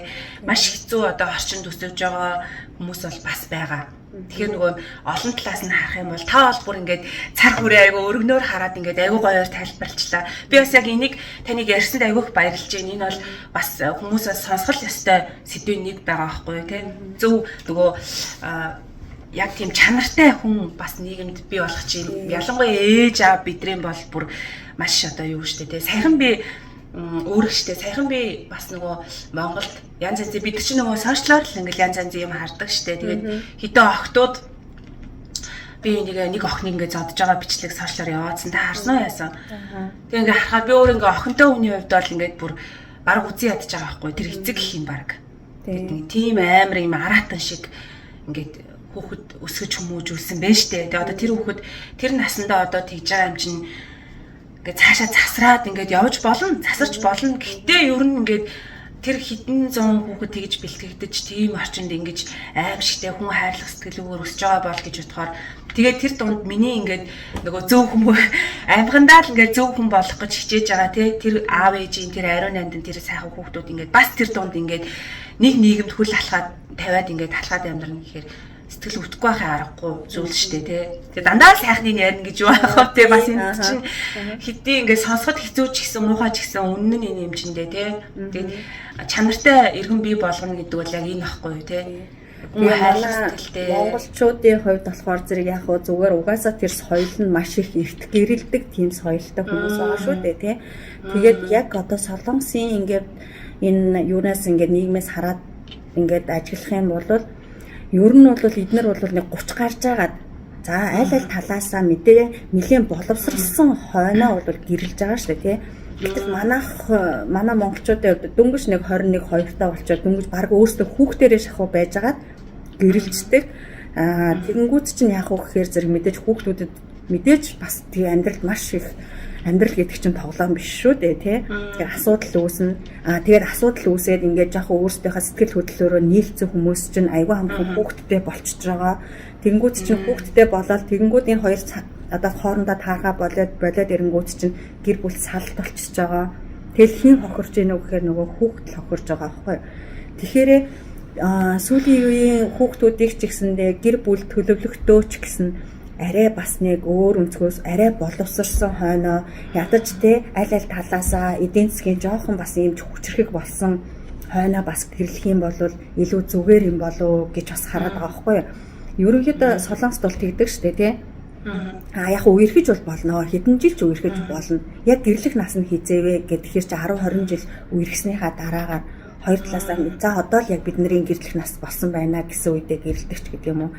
[SPEAKER 2] маш хэцүү одоо орчинд өсөж байгаа хүмүүс бол бас байгаа. Тэгэхээр нөгөө олон талаас нь харах юм бол та бол бүр ингээд цар хүрээ айгу өргөнөөр хараад ингээд айгу гоёор тайлбарлчлаа. Би бас яг энийг таныг ярьсанд айгуух баярлж байна. Энэ бол бас хүмүүсээс сонсгол ёстой сэдвийн нэг байгаа байхгүй тий. Зөв нөгөө яг тийм чанартай хүн бас нийгэмд бий болох чинь ялангуяа ээж аав бидрийн бол бүр маш одоо юу штэ тий. Саяхан би өөрөг штэ саяхан би бас нөгөө Монголд янз янз бид чинь нөгөө сошиалор л ингээл янз янз юм хардаг штэ. Тэгээд хэдэн охтууд би нэг охиныг ингээд зодж байгаа бичлэг сошиалор яваадсан та харсан уу яасан. Тэгээд ингээд харахад би өөр ингээд охинтой хүний хувьд бол ингээд бүр баг үзий ядж байгаа байхгүй тэр эцэг гэх юм баг. Тэгээд тийм амар юм араатан шиг ингээд хүүхэд өсгөж хүмүүжүүлсэн байж штэ. Тэгээд одоо тэр хүүхэд тэр насандаа одоо тэгж байгаа юм чинь ингээд цаашаа засраад ингээд явж болно, засарч болно. Гэхдээ ер нь ингээд тэр хэдэн зуун хүүхэд тэгж бэлтгэгдэж тийм орчинд ингэж аимшигтэй хүн хайрлах сэтгэлүүгээр өсөж байгаа бол гэж бодохоор тэгээд тэр дунд миний ингээд нөгөө зөв хүмүүс амьгандаа л ингээд зөв хүн болох гэж хичээж байгаа тий тэр аав ээжийн тэр ариун нандин тэр сайхан хүүхдүүд ингээд бас тэр дунд ингээд нэг нийгэмд хүл алхаад тавиад ингээд алхаад амьдрна гэхээр сэтгэл үтгэхгүй байхын аргагүй зүйл шүү дээ тий. Тэгээ дандаа л сайхныг ярина гэж юу аах вэ бас энэ чинь хэдий ингээд сонсоход хэцүү ч гэсэн муухай ч гэсэн үнэн нь энэ юм чиндээ тий. Тэгээд чанартай иргэн бий болгоно гэдэг бол яг энэ байхгүй юу тий.
[SPEAKER 3] Монголчуудын хувьд болохоор зэрэг яг хөө зүгээр угаасаа тэр соёл нь маш их эрт гэрэлдэг тийм соёлтой хүмүүс байгаа шүү дээ тий. Тэгээд яг одоо Солонгосын ингээд энэ юунаас ингээд нийгмээс хараад ингээд ажиллах юм бол ер нь бол эднэр бол нэг 30 гарч байгаад за аль талаасаа нэлээд боловсралсан хойноо бол гэрэлж байгаа шүү дээ тий. Гэтэл манай монголчуудын хувьд дөнгөж нэг 21 2 таа болчоод дөнгөж баг өөрсдөө хүүхдэрээ шахуу байжгаад гэрэлждэг. Тэгэнгүүт чинь яах вэ гэхээр зэрэг мэдээж хүүхдүүдэд мэдээж бас тий амьдралд маш их амьдрал гэдэг чинь тоглоом биш шүү дээ тий. Тэгэхээр асуудал үүснэ. Тэгээд асуудал үүсээд ингээд яг өөрсдийнхөө сэтгэл хөдлөлөөрөө нийлцсэн хүмүүс чинь аюул хамхан хүүхдтэй болчихж байгаа. Тэгэнгүүт чинь хүүхдтэй болоод тэгэнгүүт энэ хоёр одоо хоорондоо таархаа болоод ирэнгүүт чинь гэр бүл салт болчихж байгаа. Тэгэл хин хохирж ийнө гэхээр нөгөө хүүхд л хохирж байгаа байхгүй. Тэгэхээр сүүлийн үеийн хүүхдүүдийг ч гэсэндээ гэр бүл төлөвлөгтөө ч гэсэн арай бас нэг өөр өнцгөөс арай боловсрсан хойноо ядаж те аль талаасаа эдийн засгийн жоохон бас юм хүчрхэг болсон хойноо бас гэрлэх юм бол илүү зүгээр юм болов гэж бас хараад байгаа байхгүй юу. Ерөнхийдөө Солонгост бол тэгдэг штэ те. Яг үерхэж бол болно. Хэдэн жил ч үерхэж болно. Яг гэрлэх нас нь хизээвэ гэхээр чи 10 20 жил үерхснийхаа дараагаар хоёр талаасаа за одоо л яг бидний гэрлэх нас болсон байна гэсэн үедээ гэрэлдэг ч гэдэг юм уу.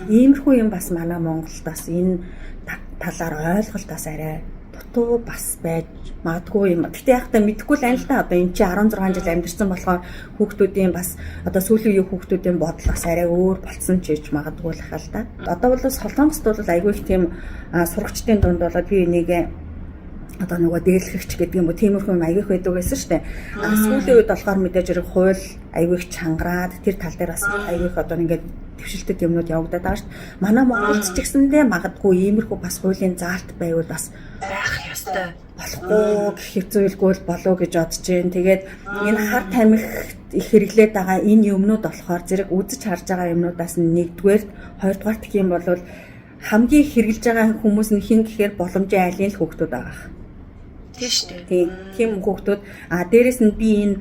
[SPEAKER 3] Иймэрхүү юм бас манай Монголд бас энэ талаар ойлголт бас арай дутуу бас байж магадгүй юм. Гэтэ яг та мэдэхгүй л байна л да. Одоо энэ чи 16 жил амьдэрсэн болохоор хүүхдүүдийн бас одоо сүүлийн үеийн хүүхдүүдийн бодол бас арай өөр болсон ч гэж магадгүй л хаа л да. Одоо бол Солонгост бол айгүй их тийм сурагчдын дунд бол би энийг одоо нөгөө дээрлэгч гэдэг юм уу тиймэрхүү юм аяг их байдаг байсан шүү дээ. Сүүлийн үед болохоор мэдээж хэрэг хууль аяг их чангараад тэр тал дээр бас аяг их одоо ингээд төвшөлтөд юмнууд явагдаад байгаа шүү дээ. Манай Монголд ч гэсэндээ магадгүй иймэрхүү бас хуулийн заалт байвал бас
[SPEAKER 2] байх ёстой.
[SPEAKER 3] Болохгүй гэх хэвзүүлгүй л болов гэж бодож байна. Тэгээд энэ хар тамхи их хэрэглээд байгаа энэ юмнууд болохоор зэрэг үзэж харж байгаа юмнуудаас нэгдүгээр хоёрдугаар гэх юм бол хамгийн хэрэгжилж байгаа хүмүүс нь хин гэхээр боломжийн айлын л хүүхдүүд байгаа.
[SPEAKER 2] Тийм шүү дээ.
[SPEAKER 3] Тийм хүүхдүүд дээрэс нь би энэ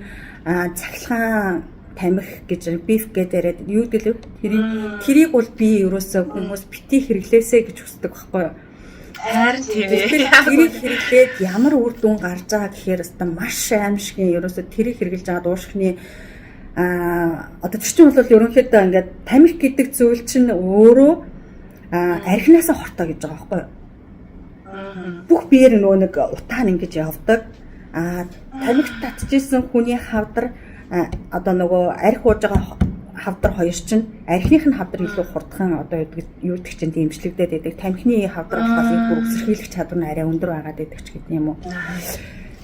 [SPEAKER 3] цахилгаан тамхи гэж биф гэдэг юу гэдэг вэ? Тэрийг бол би ерөөсөө хүмүүс бити хэрэглээсэй гэж хүсдэг байхгүй юу?
[SPEAKER 2] Харин тийм ээ.
[SPEAKER 3] Тэрийг хэрэглээд ямар үр дүн гарч байгаа гэхээр өстө маш аимшигын ерөөсөө тэрийг хэрэглэж байгаа дуушхны одоо тэр чинь бол ерөнхийдөө ингээд тамхи гэдэг зүйл чинь өөрөө архинаас хортой гэж байгаа байхгүй юу? Бүх биеэр нөгөө нэг утаан ингэж явдаг. Тамхи татчихсан хүний хавдар одоо нөгөө арх ууж байгаа хавдар хоёр чинь архиных нь хавдар илүү хурдхан одоо юу гэдэг чинь дэмжлэгдээд байдаг. Тамхины хавдар болохоор бүр өсөрхийлэх чадвар нь арай өндөр байгаад байдаг ч гэдэг юм уу.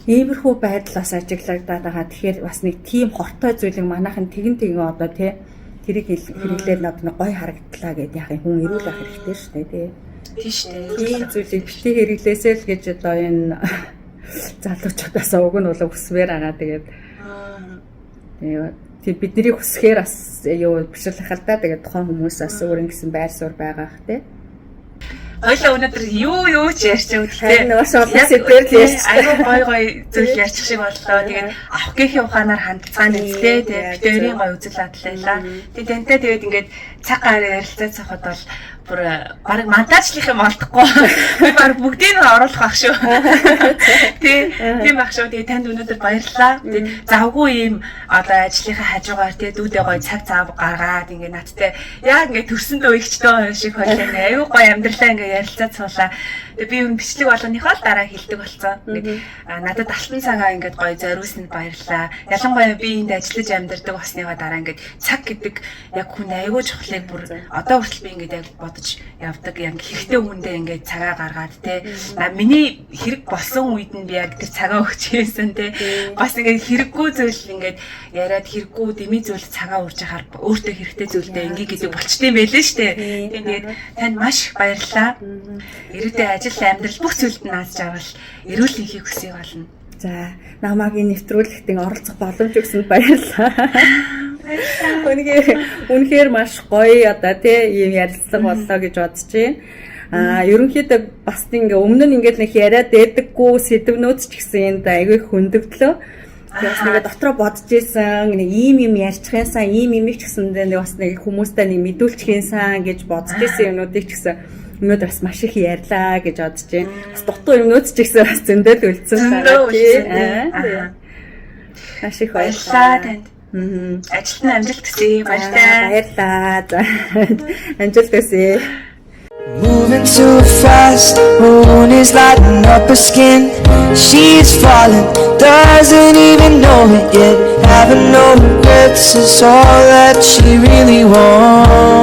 [SPEAKER 3] Иймэрхүү байдлаас ажиглагдаад байгаа. Тэгэхээр бас нэг тийм хортой зүйлийг манайхан тэгэн одоо тэрийг хэрэглээд надад гоё харагдлаа гэдээ яхаа хүн эрүүл байх хэрэгтэй шүү дээ тий.
[SPEAKER 2] Тийм шүү дээ.
[SPEAKER 3] Тийм зүйлийг битгий хэрэглээсэй л гэж одоо энэ залуучуудаас уг нь бол хүсвэр байгаа. Тэгээд тийм бидний хүсгээр бас юу бишрлах л да. Тэгээд тухайн хүмүүсээс өөр ингэсэн байр суурь байгаа х тий.
[SPEAKER 2] Ойлоо өнөөдөр юу ч ярьчих үгтэй.
[SPEAKER 3] Бас олон сэдвээр л ярьчих.
[SPEAKER 2] Аюу гой зүйл ярьчих шиг боллоо. Тэгээд авах гээхийн ухаанаар хандцаана үстэй. Тэгээд битэрийн гой үзэл бодлоо. Тэгээд тэнтэй тэгээд ингээд цаг гараар ярилцаад цахад бол бүр баг монтажлах юм олдохгүй. Би баг бүгдийг нь оруулах байх шүү. Тийм байх шүү. Тэгээд танд өнөөдөр баярлалаа. Тэгээд завгүй ийм одоо ажлынхаа хажуугаар тэгээд дүүдээ гой цаг цаав гаргаад ингээд надтай яг ингээд төрсөндөө үегчтэй шиг хойлоо. Аюу гой амьдралаа ингээд ярилцаад суулаа. Тэгээ би юу бичлэг болгоныхоо л дараа хэлдэг болсон. Надад алтан цагаа ингээд гоё зориулсанд баярлаа. Ялангуяа би энд ажиллаж амьдардаг болсныхоо дараа ингээд цаг гэдэг яг хүн аюу чухлыг бүр одоо хүртэл би ингээд яг бодож явдаг. Яг хэрэгтэй хүндээ ингээд цагаа гаргаад те. Миний хэрэг болсон үед нь би яг тэр цагаа өгч хийсэн те. Бас ингээд хэрэггүй зүйл ингээд яриад хэрэггүй дэмий зүйл цагаа урьж яхаар өөртөө хэрэгтэй зүйлдээ ингээ гэдэг болчтой юм байлээ штэ. Тэгээд танд маш их баярлалаа. Ирээдүйн ажил амьдрал бүх зүйлд нааж авал эрүүл хийхийг хүсье болно.
[SPEAKER 3] За, намайг нэвтрүүлэгт оролцох боломж өгсөнд баярлалаа. Үнэхээр маш гоё одоо тийм ярилцлага боллоо гэж бодож байна. Ерөнхийдөө бас ингээ өмнө нь ингээд нэг яриад байдаггүй сэдвнүүд ч гэсэн энд аягүй хөндөгдлөө. Тэгээс нэг дотроо бодож ийсэн нэг ийм ярьчихсан, ийм ч гэсэндээ нэг бас нэг хүмүүстэй нэг мэдүүлчихсэн гэж бодож ийсэн юмнуудыг ч гэсэн өнөөдөр бас маш их ярьлаа гэж бодож байна. Бас дутуу юмнууд ч гэсэн бас зөндөл үлдсэн байна. Маш их баярлалаа танд. Ажилтны амжилт хүсье. Баярлалаа. Амжилт хүсье.
[SPEAKER 1] Moving too fast, moon is lighting up her skin. She's falling, doesn't even know it yet. Having no regrets is all that she really wants.